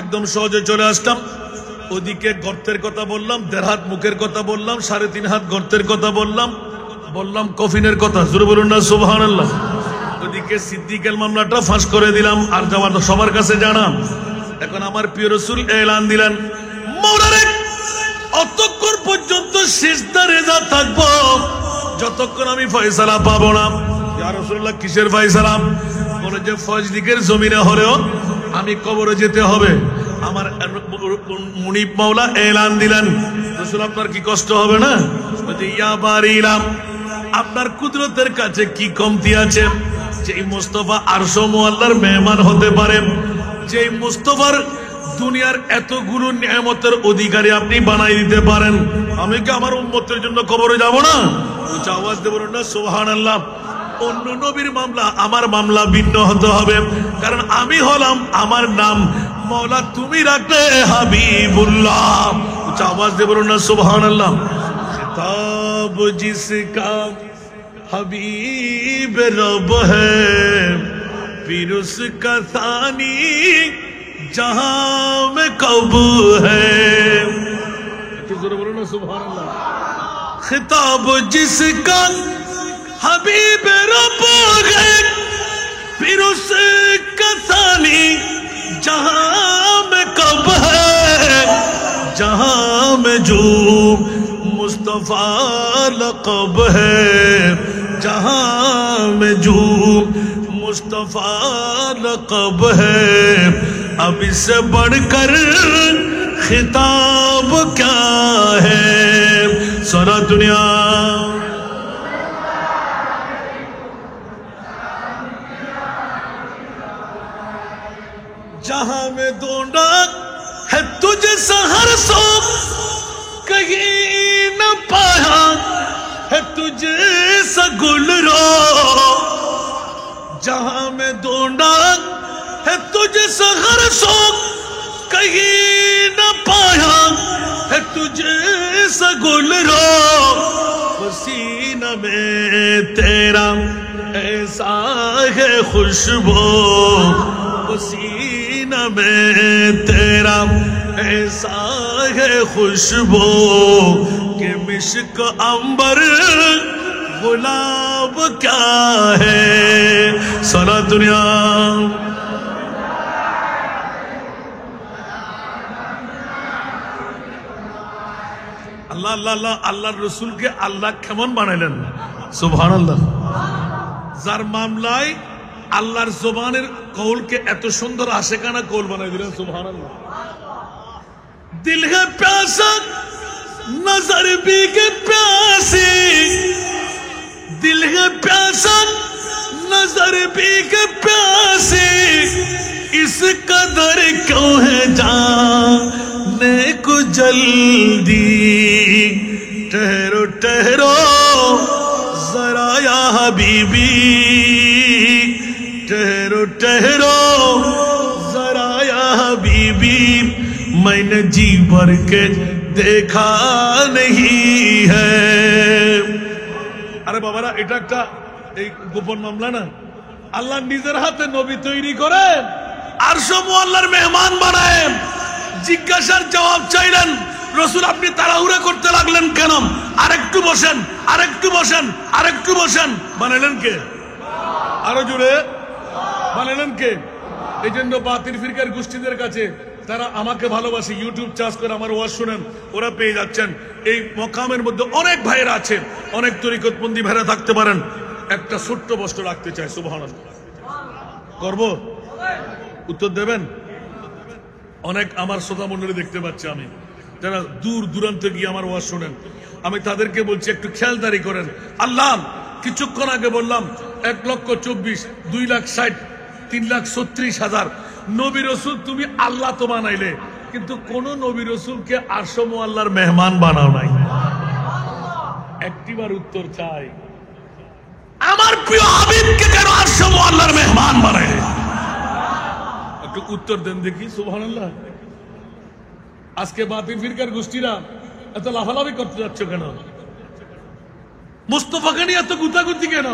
एकदम সহজে চলে আসলাম ওদিকে গর্তের কথা বললাম 1.5 হাত মুখের কথা বললাম 3.5 হাত গর্তের কথা বললাম বললাম কফিনের কথা জোরে বলুন না সুবহানাল্লাহ ওদিকে সিদ্দিকের মামলাটা ফাঁস করে দিলাম আর যাওয়ার সবার কাছে জানাম এখন আমার প্রিয় রাসূল এলান দিলেন মাওলারে অতক্ষণ পর্যন্ত সিজদা রেজা থাকবো যতক্ষণ আমি ফয়সালা পাবো না ইয়া রাসূলুল্লাহ কিসের ফয়সালা বলে যে ফজদিকের জমিনে হলেও আমি কবরে যেতে হবে আমার মুনিব মাওলা এলান দিলেন রাসূল আপনার কি কষ্ট হবে না বলে ইয়া বারিলাম আপনার কুদরতের কাছে কি কমতি আছে যে মুস্তাফা আরশ মুআল্লার মেহমান হতে পারে যে মুস্তাফার দুনিয়ার এতগুলো নিয়ামতের অধিকারী আপনি বানাই দিতে পারেন আমি কি আমার উম্মতের জন্য কবরে যাব না উচ্চ আওয়াজ দিয়ে বলুন না সুবহানাল্লাহ অন্য নবীর মামলা আমার মামলা ভিন্ন হতে হবে কারণ আমি হলাম আমার নাম মওলা তুমি রাখলে হাবিবুল্লাহ উচ্চ আওয়াজ দিয়ে বলুন না সুবহানাল্লাহ किताब जिसका हबीब रब है फिर उसका सानी जहां में कब है बोलो ना सुभान अल्लाह खिताब जिसका हबीब रब है फिर उसका सानी जहां में कब है जहां में जो मुस्तफा लक़ब है जहां में जो मुस्तफा लक़ब है अब इससे बढ़कर खिताब क्या है सारा दुनिया जहां में ढूंढा है तुझे सहर सो कहीं न पाया है तुझे सगुल रो जहां में ढूंढा है तुझे सहर सो कहीं न पाया है तुझे सगुल रो पसीना में तेरा ऐसा है खुशबू पसीना में तेरा ऐसा है खुशबू कि मिश्क अंबर गुलाब क्या है सारा दुनिया अल्लाह अल्लाह अल्लाह रसूल के अल्लाह केमन बानाइलेन सुबहानाल्लाह जार मामलाय আল্লাহর জবানের কওলকে এত সুন্দর আশিকানা কওল বানাই দিলেন সুবহানাল্লাহ दिल है प्यासा नजर भी के प्यासी दिल है प्यासा नजर भी के प्यासी इस कदर क्यों है जाने को जल्दी ठहरो ठहरो जरा या हबीबी ठहरो ठहरो जरा या हबीबी मैंने जी भर के देखा नहीं है अरे बाबारा এটা একটা এই গোপন মামলা না আল্লাহ নিজের হাতে নবী তৈরি করে আরশ মুআল্লার মেহমান বানায় জিজ্ঞাসার জবাব চাইলেন রাসূল আপনি তাড়াহুড়া করতে লাগলেন কেন আরেকটু বসেন আরেকটু বসেন আরেকটু বসেন বানালেন কে আরো জোরে বানালেন কে এইজন্য বাতিল ফিরকার গোষ্ঠীদের কাছে তারা আমাকে ভালোবাসে ইউটিউব চার্জ করে আমার ওয়াজ শুনেন ওরা পেয়ে যাচ্ছেন এই মকামের মধ্যে অনেক ভাইরা আছে অনেক তরিকতবন্দি ভাইরা থাকতে পারেন একটা ছোট্ট বস্তু রাখতে চাই সুবহানাল্লাহ করব উত্তর দেবেন অনেক আমার শ্রোতা মণ্ডলী দেখতে পাচ্ছি আমি যারা দূর দূরান্তে গিয়ে আমার ওয়াজ শুনেন আমি তাদেরকে বলছি একটু খেয়ালদারি করেন আল্লাহ কিছুক্ষণ আগে বললাম 1,24,000 2,60,000 3,36,000 নবী রাসূল তুমি আল্লাহ তো বানাইলে কিন্তু কোন নবী রাসূলকে আরশ মুআল্লার মেহমান বানাও নাই একটিবার উত্তর চাই আমার প্রিয় হাবিবকে কেন আরশ মুআল্লার মেহমান বানাইলে একটু উত্তর দেন দেখি সুবহানাল্লাহ আজকে বাতিল ফিরকার গোষ্ঠীরা এত লাফালাফি করতে যাচ্ছ কেন? মুস্তফাকে নিয়ে এত গুতাগুতি কেন?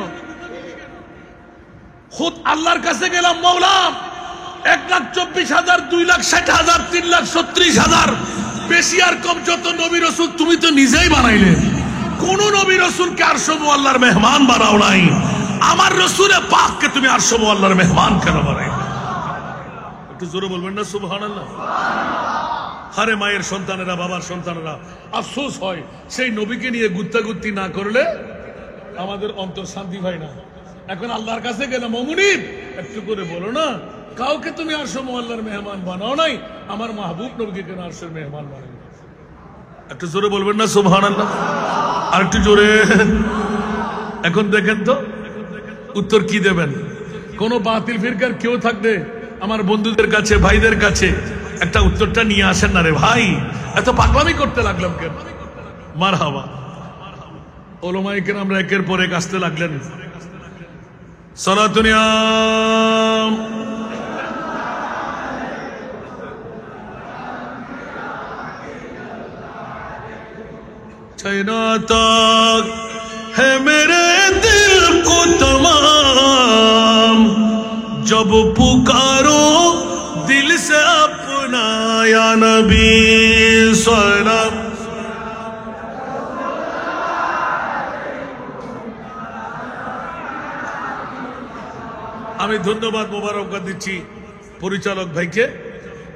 খুদ আল্লাহর কাছে গেলাম, মওলা 1,24,000, 2,60,000, 3,37,000, বেশি আর কম যত নবী রাসূল তুমি তো নিজেই বানাইলে। কোন নবী রাসূলকে আরশ মুআল্লার মেহমান বানাও নাই, আমার রাসূলে পাককে তুমি আরশ মুআল্লার মেহমান কেন বানাইলে? একটু জোরে বলবেন না সুবহানাল্লাহ। হারে মায়ের সন্তানেরা, বাবার সন্তানেরা, আফসোস হয় সেই নবীকে নিয়ে গুত্তাগুত্তি না করলে আমাদের অন্তর শান্তি পায় না। এখন আল্লাহর কাছে গেলাম, মুনিব একটু করে বলো না, কাউকে তুমি আরশ মুআল্লার মেহমান বানাও নাই, আমার মাহবুব নবীকে কেন আরশের মেহমান বানাই? একটু জোরে বলবেন না সুবহানাল্লাহ, আর একটু জোরে। এখন দেখেন তো উত্তর কি দেবেন? কোন বাতিল ফিরকার কেউ থাকবে আমার বন্ধুদের কাছে, ভাইদের কাছে একটা উত্তরটা নিয়ে আসেন না রে ভাই, এত পাগলামি করতে লাগলাম কেন? মারহাবা। ওলামায়ে কেরাম একের পর এক আসতে লাগলেন। সালাতুনিয়া छैना तक है मेरे दिल को तमाम, जब पुकारो दिल से अपना या नबी सलाम। আমি ধন্যবাদ মোবারকবাদ দিচ্ছি পরিচালক ভাইকে,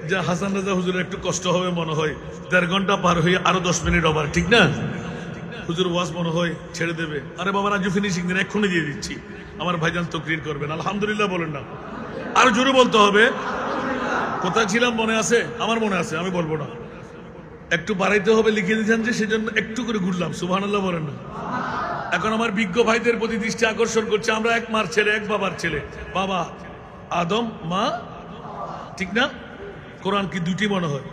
যে হাসান রাজা হুজুরের একটু কষ্ট হবে মনে হয়, 1.5 ঘন্টা পার হয়ে আরো 10 মিনিট ওভার, ঠিক না? হুজুর ওয়াজ মনে হয় ছেড়ে দেবে। আরে বাবা রাজু ফিনিশিং দিন, এক্ষুনি দিয়ে দিচ্ছি। আমার ভাইজান তকরির করবেন, আলহামদুলিল্লাহ বলেন না, আরো জোরে বলতে হবে। কোথায় ছিলাম মনে আছে? আমার মনে আছে, আমি বলবো না। একটু বাড়াইতে হবে লিখে দিয়েছেন যে, সেজন্য একটু করে ঘুরলাম। সুবহানাল্লাহ বলেন না। এখন আমার বিজ্ঞ ভাইদের প্রতি দৃষ্টি আকর্ষণ করছে, আমরা এক মার ছেলে, এক বাবার ছেলে। বাবা আদম, মা, ঠিক না? কোরআন কি দুটি মনে হয়?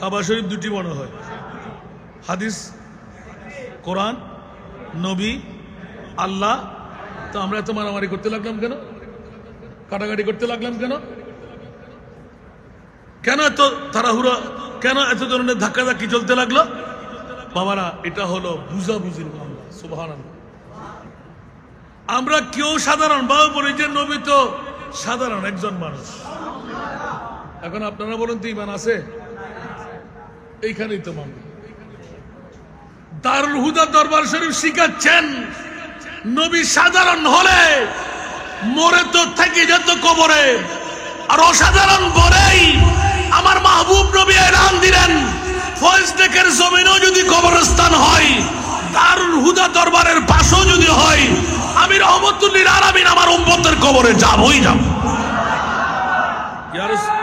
কাবা শরীফ দুটি মনে হয়? হাদিস, কোরআন, নবী, আল্লাহ। তো আমরা এত মারামারি করতে লাগলাম কেন? কাটাকাটি করতে লাগলাম কেন? কেন এত তাড়াহুড়া? কেন এত ধরনের ধাক্কাধাক্কি চলতে লাগলো? বাবারা, এটা হলো বুঝাবুঝির মামলা। সুবহানাল্লাহ। আমরা কেউ সাধারণ বাবা বলি যে নবী তো সাধারণ একজন মানুষ। এখন আপনারা বলেন তো ঈমান আছে? এইখানেই তো মামলা। দারুল হুদা দরবার শরীফ শিখাচ্ছেন, নবী সাধারণ হলে মরে তো থেকে যেত কবরে, আর অসাধারণ বলেই আমার মাহবুব নবী এলান দিলেন, ফয়েজদেকের জমিনেও যদি কবরস্থান হয়, দারুল হুদা দরবারের পাশেও যদি হয়, আমি রহমতুল লিল আলামিন আমার উম্মতের কবরে যাবই যাব। ইয়া রাসূল,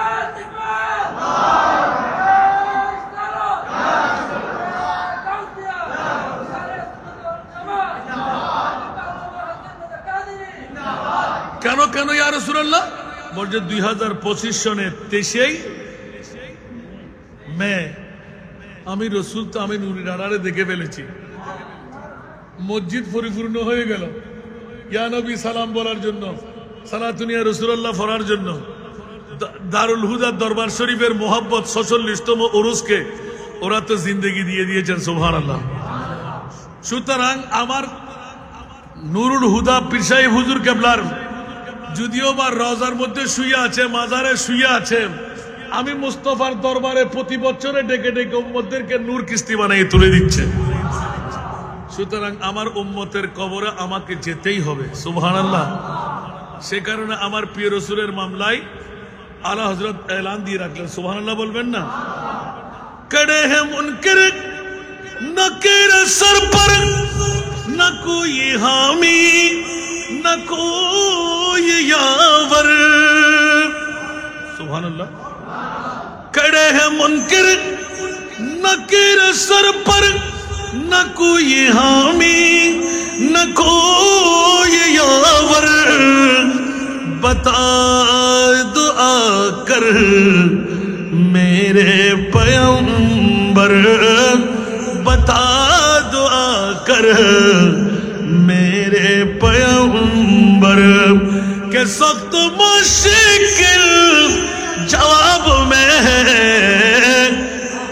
কেন কেন ইয়া রাসূলুল্লাহ? বলছে 2025 সনের 23 মে আমি রসুল তো আমি নুরের আড়ারে দেখে ফেলেছি। মসজিদ পরিপূর্ণ হয়ে গেল ইয়া নবী সালাম বলার জন্য, সালাতুন ইয়া রাসূলুল্লাহ পড়ার জন্য। দারুল হুদা দরবার শরীফের মোহাব্বত 46তম উরুসকে ওরা তো জিন্দেগি দিয়ে দিয়েছেন। সুবহানাল্লাহ। সুতরাং আমার নুরুল হুদা পীর সাহেব হুজুর কেবলার যদিও বা রওজার মধ্যে শুয়ে আছে, মাজারে শুয়ে আছে, আমি মুস্তাফার দরবারে প্রতি বছরে ডেকে ডেকে উম্মতদেরকে নূর কিস্তি বানিয়ে তুলে দিচ্ছে। সুতরাং আমার উম্মতের কবরে আমাকে যেতেই হবে। সুবহানাল্লাহ। সে কারণে আমার প্রিয় রাসূলের মামলায় আলা হযরত এলান দিয়ে রাখলেন। সুবহানাল্লাহ বলবেন না? কড়ে হে মুনকির নকির সর পর না কোই হামি না কোই ইয়াवर। সুবহানাল্লাহ। कड़े हैं मुनकिर नकीर सर पर न कोई हामी न कोई यावर। बता दुआ कर मेरे पैगंबर, बता दुआ कर मेरे पैगंबर के सख्त मुश्किल जवाब में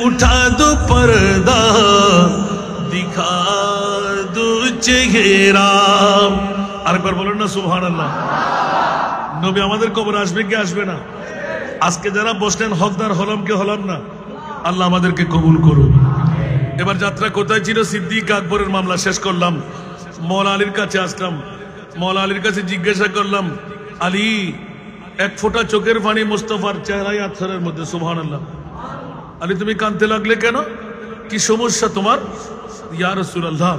उठा दो पर्दा दिखा दो चेहरा আরেকবার বলেন না সুবহানাল্লাহ নবী আমাদের কবরে আসবে কি আসবে না আজকে যারা বসলেন হকদার হলাম কি হলাম না আল্লাহ আমাদেরকে কবুল করুন এবার যাত্রা কোথায় ছিল সিদ্দিক আকবরের মামলা শেষ করলাম মওলা আলীর কাছে আসলাম মওলা আলীর কাছে জিজ্ঞাসা করলাম আলী এক ফোঁটা চোখের পানি মুস্তাফার চেহারায় আছরের মধ্যে সুবহানাল্লাহ আলী তুমি কাঁদতে লাগলে কেন কি সমস্যা তোমার ইয়া রাসূলুল্লাহ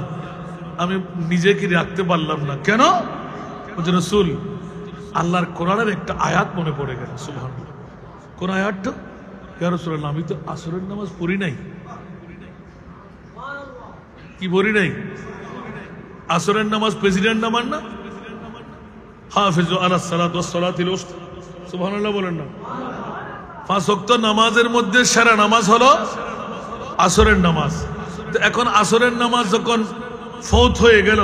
আমি নিজেকে রাখতে পারলাম না কেন বলছে রাসূল আল্লাহর কোরআনের একটা আয়াত মনে পড়ে গেল সুবহানাল্লাহ কোন আয়াতটা ইয়া রাসূলুল্লাহ আমি তো আসরের নামাজ পড়ি নাই কি পড়ি নাই আসরের নামাজ প্রেসিডেন্ট নামাজ না হাফিজু আলাস সালাত ওয়াস সালাতিল উস্তা সুবহানাল্লাহ বলেন না পাঁচ ওয়াক্ত নামাজের মধ্যে সেরা নামাজ হলো আসরের নামাজ তো এখন আসরের নামাজ যখন ফৌত হয়ে গেল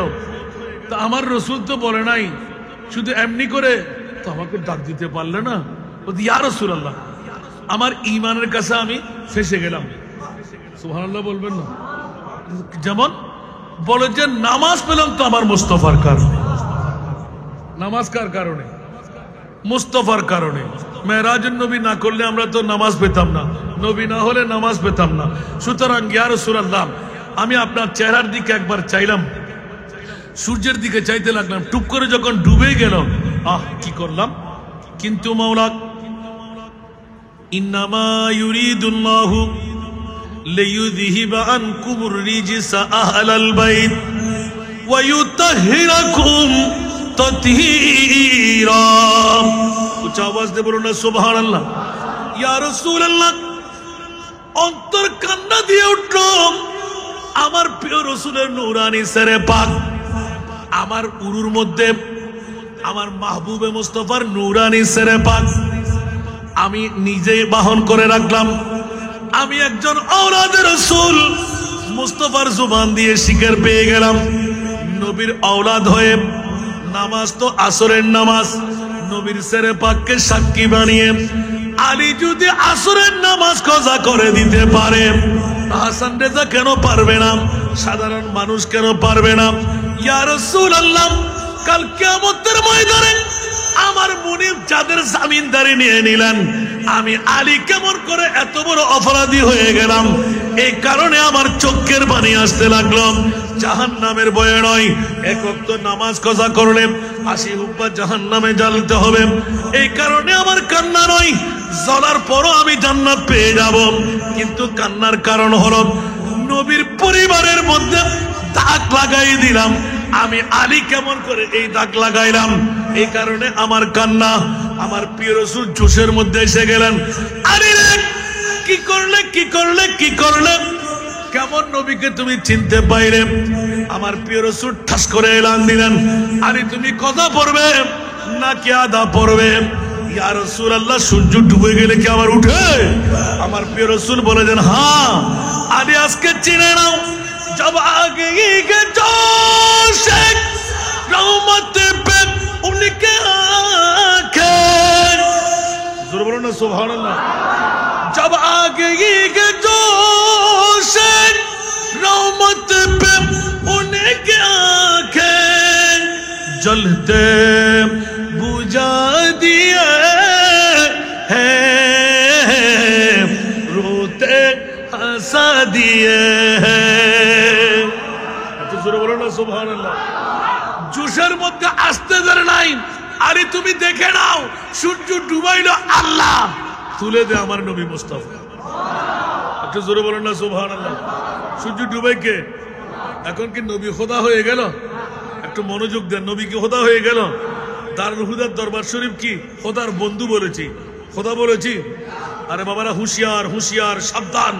তো আমার রাসূল তো বলে নাই শুধু এমনি করে তো আমাকে ডাক দিতে পারলে না বলতে ইয়া রাসূলুল্লাহ আমার ঈমানের কাছে আমি ফেসে গেলাম সুবহানাল্লাহ বলবেন না যেমন বলে যে নামাজ পেলাম তো আমার মুস্তাফার কারণে নামাজ কার কারণে মুস্তাফার কারণে মেরাজুন নবী না করলে আমরা তো নামাজ পেতাম না নবী না হলে নামাজ পেতাম না সুতরাং ইয়া রাসূলুল্লাহ আমি আপনার চেহারার দিকে একবার চাইলাম সূর্যের দিকে চাইতে লাগলাম টুক করে যখন ডুবে গেল কি করলাম কিন্তু মাওলা ইন্নামা ইউরিদুল্লাহু লিইউযহিবা আনকুমুর রিজসা আহলাল বাইত ওয়া ইউতাহহিরাকুম তাতহীরা উচ্চ আওয়াজ দিয়ে বলুন না সুবহানাল্লাহ ইয়া রাসূলুল্লাহ অন্তর কান্না দিয়ে উঠল আমার প্রিয় রাসূলের নূরানি সেরে পাক আমার উরুর মধ্যে আমার মাহবুবে মুস্তাফার নূরানি সেরে পাক আমি নিজে বাহন করে রাখলাম আমি একজন আওলাদে রাসূল মুস্তাফার জবান দিয়ে শিকার পেয়ে গেলাম নবীর আওলাদ হয়ে নামাজ তো আসরের নামাজ নবীর সেরে পাককে সাক্ষী বানিয়ে আলী যদি আসরের নামাজ কাজা করে দিতে পারে হাসান রেজা কেন পারবে না সাধারণ মানুষ কেন পারবে না ইয়া রাসূলুল্লাহ কাল কিয়ামতের ময়দানে আমার মুনিব যাদের জামিনদারি নিয়ে নিলেন আমি আলী কেমন করে এত বড় অপরাধী হয়ে গেলাম এই কারণে আমার চোখের পানি আসতে লাগলো জাহান্নামের ভয়ে নয় এক ওয়াক্ত নামাজ কাজা করলে 80 হুব্বা জাহান্নামে জ্বলতে হবে এই কারণে আমার কান্না নয় জ্বলার পরও আমি জান্নাত পেয়ে যাব কিন্তু কান্নার কারণ হলো নবীর পরিবারের মধ্যে দাগ লাগাই দিলাম আমি আলী কেমন করে এই দাগ লাগাইলাম এই কারণে আমার কান্না আমার প্রিয় রাসূল জোশের মধ্যে এসে গেলেন আলী রে কি করলে কি করলে কি করলে কেমন নবীকে তুমি চিনতে পাইলে আমার প্রিয় রাসূল ঠাস করে এলান দিলেন আলী তুমি কথা পড়বে নাকি আদা পড়বে ইয়া রাসূলুল্লাহ সূর্য ডুবে গেলে কি আবার উঠে আমার প্রিয় রাসূল বলে দেন হ্যাঁ আলী আজকে চিনে নাও जब आगे के जोश रहमत पे उनके आंखें जरूर बोलो ना सुभान अल्लाह जब आगे के जोश रहमत पे उनके आंखें जलते बुझा दिए हैं रोते हंसा दिए हैं সুবহানাল্লাহ জোশের মধ্যে আসতে দেয় নাই আরে তুমি দেখে নাও সূর্য ডুবাইলো আল্লাহ তুলে দে আমার নবী মুস্তাফা একটু জোরে বলেন না সুবহানাল্লাহ সূর্য ডুবাই কে এখন কি নবী খোদা হয়ে গেল একটু মনোযোগ দেন নবী কি খোদা হয়ে গেল দারুল হুদার দরবার শরীফ কি খোদার বন্ধু বলেছি খোদা বলেছি আরে বাবারা হুঁশিয়ার হুঁশিয়ার সাবধান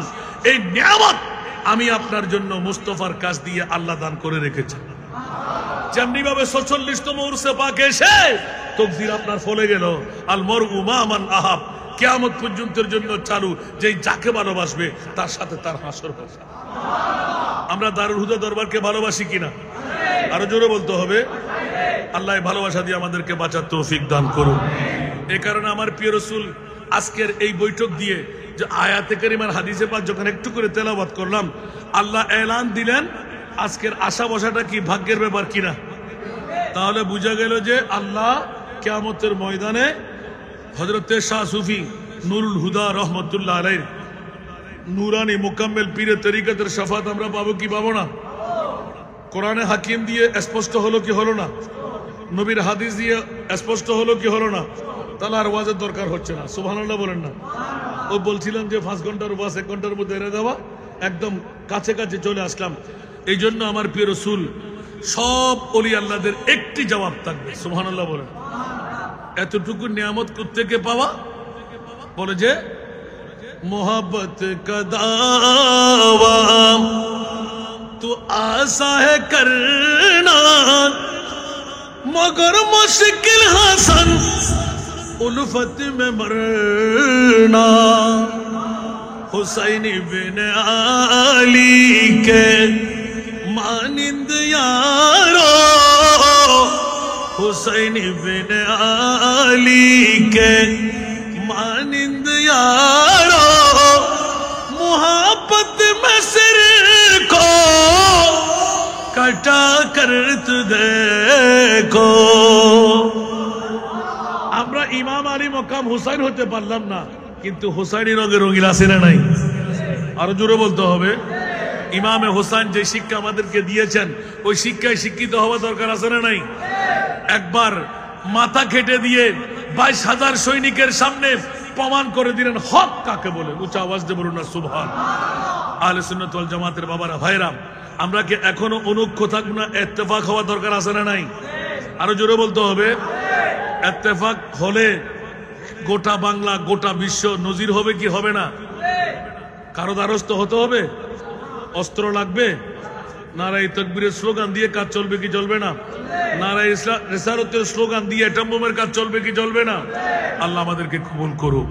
এই নিয়ামত আমি আপনার জন্য মুস্তাফার কাছ দিয়ে আল্লাহ দান করে রেখেছি যেমনি ভাবে 46তম উরসে পাকে এসে তাকদীর আপনার ফলে গেল আল মারউ মা মান আহাব কিয়ামত পর্যন্তের জন্য চালু যেই যাকে ভালোবাসবে তার সাথে তার হাসর হবে আমরা দারুল হুদা দরবারকে ভালোবাসি কিনা আরো জোরে বলতে হবে আল্লাহ ভালোবাসা দিয়ে আমাদেরকে বাঁচার তৌফিক দান করুন এই কারণে আমার প্রিয় রাসূল আজকের এই বৈঠক দিয়ে যে আয়াতে কারিমার হাদিসে পাক যখন একটু করে তেলাওয়াত করলাম, আল্লাহ এলান দিলেন আজকের আশা বসাটা কি ভাগ্যের ব্যাপার কিনা। তাহলে বোঝা গেল যে আল্লাহ কিয়ামতের ময়দানে হযরতে শাহ সুফি নুরুল হুদা রহমতুল্লাহ আলাইহির নুরানি মুকাম্মেল পীরে তরিকতের শাফাত আমরা পাবো কি পাবো না? কোরআনে হাকিম দিয়ে স্পষ্ট হলো কি হলো না? নবীর হাদিস দিয়ে স্পষ্ট হলো কি হলো না? তাহলে আর ওয়াজের দরকার হচ্ছে না। সুবহানাল্লাহ বলেন না। ও বলছিলাম যে 5 ঘন্টার ওয়াজ 1 ঘন্টার মধ্যে এনে দেওয়া, একদম কাছে কাছে চলে আসলাম। এই জন্য আমার প্রিয় রাসূল সব ওলি আল্লাহদের একটি জবাব থাকবে। সুবহানাল্লাহ বলেন। এতটুকু নিয়ামত কোত্থেকে পাওয়া? বলে যে मोहब्बत का दावा तो आसा है करना मगर मुश्किल हसन उल्फत में मरना। हुसैन बिन अली के मानिंद यारो, हुसैन बिन अली के मानिंद यारो, मोहब्बत में सिर को कटा कर तू देखो। আমরা ইমাম আলী মকাম হুসাইন হতে পারলাম না, কিন্তু হুসাইনি রঙে রঙিন আছে না নাই? আরো জোরে বলতে হবে। ইমামে হুসাইন যে শিক্ষা আমাদেরকে দিয়েছেন ওই শিক্ষায় শিক্ষিত হওয়া দরকার আছে না নাই? একবার মাথা কেটে দিয়ে 22,000 সৈনিকের সামনে প্রমাণ করে দিলেন হক কাকে বলে। উচ্চ আওয়াজ দিয়ে বলুন না সুবহান। আহলে সুন্নাত ওয়াল জামাতের বাবারা ভাইরা, আমরা কি এখনো অনৈক্য থাকবো না? ইত্তেফাক হওয়া দরকার আছে না নাই? আরো জোরে বলতে হবে। ইত্তেফাক হলে গোটা বাংলা গোটা বিশ্ব নজির হবে কি হবে না? কারো দ্বারস্থ হতে হবে? অস্ত্র লাগবে? নারায়ে তাকবীরের স্লোগান দিয়ে কাজ চলবে কি চলবে না? নারায়ে রিসালাতের স্লোগান দিয়ে অ্যাটম বোমের কাজ চলবে কি চলবে না? আল্লাহ আমাদেরকে কবুল করুক।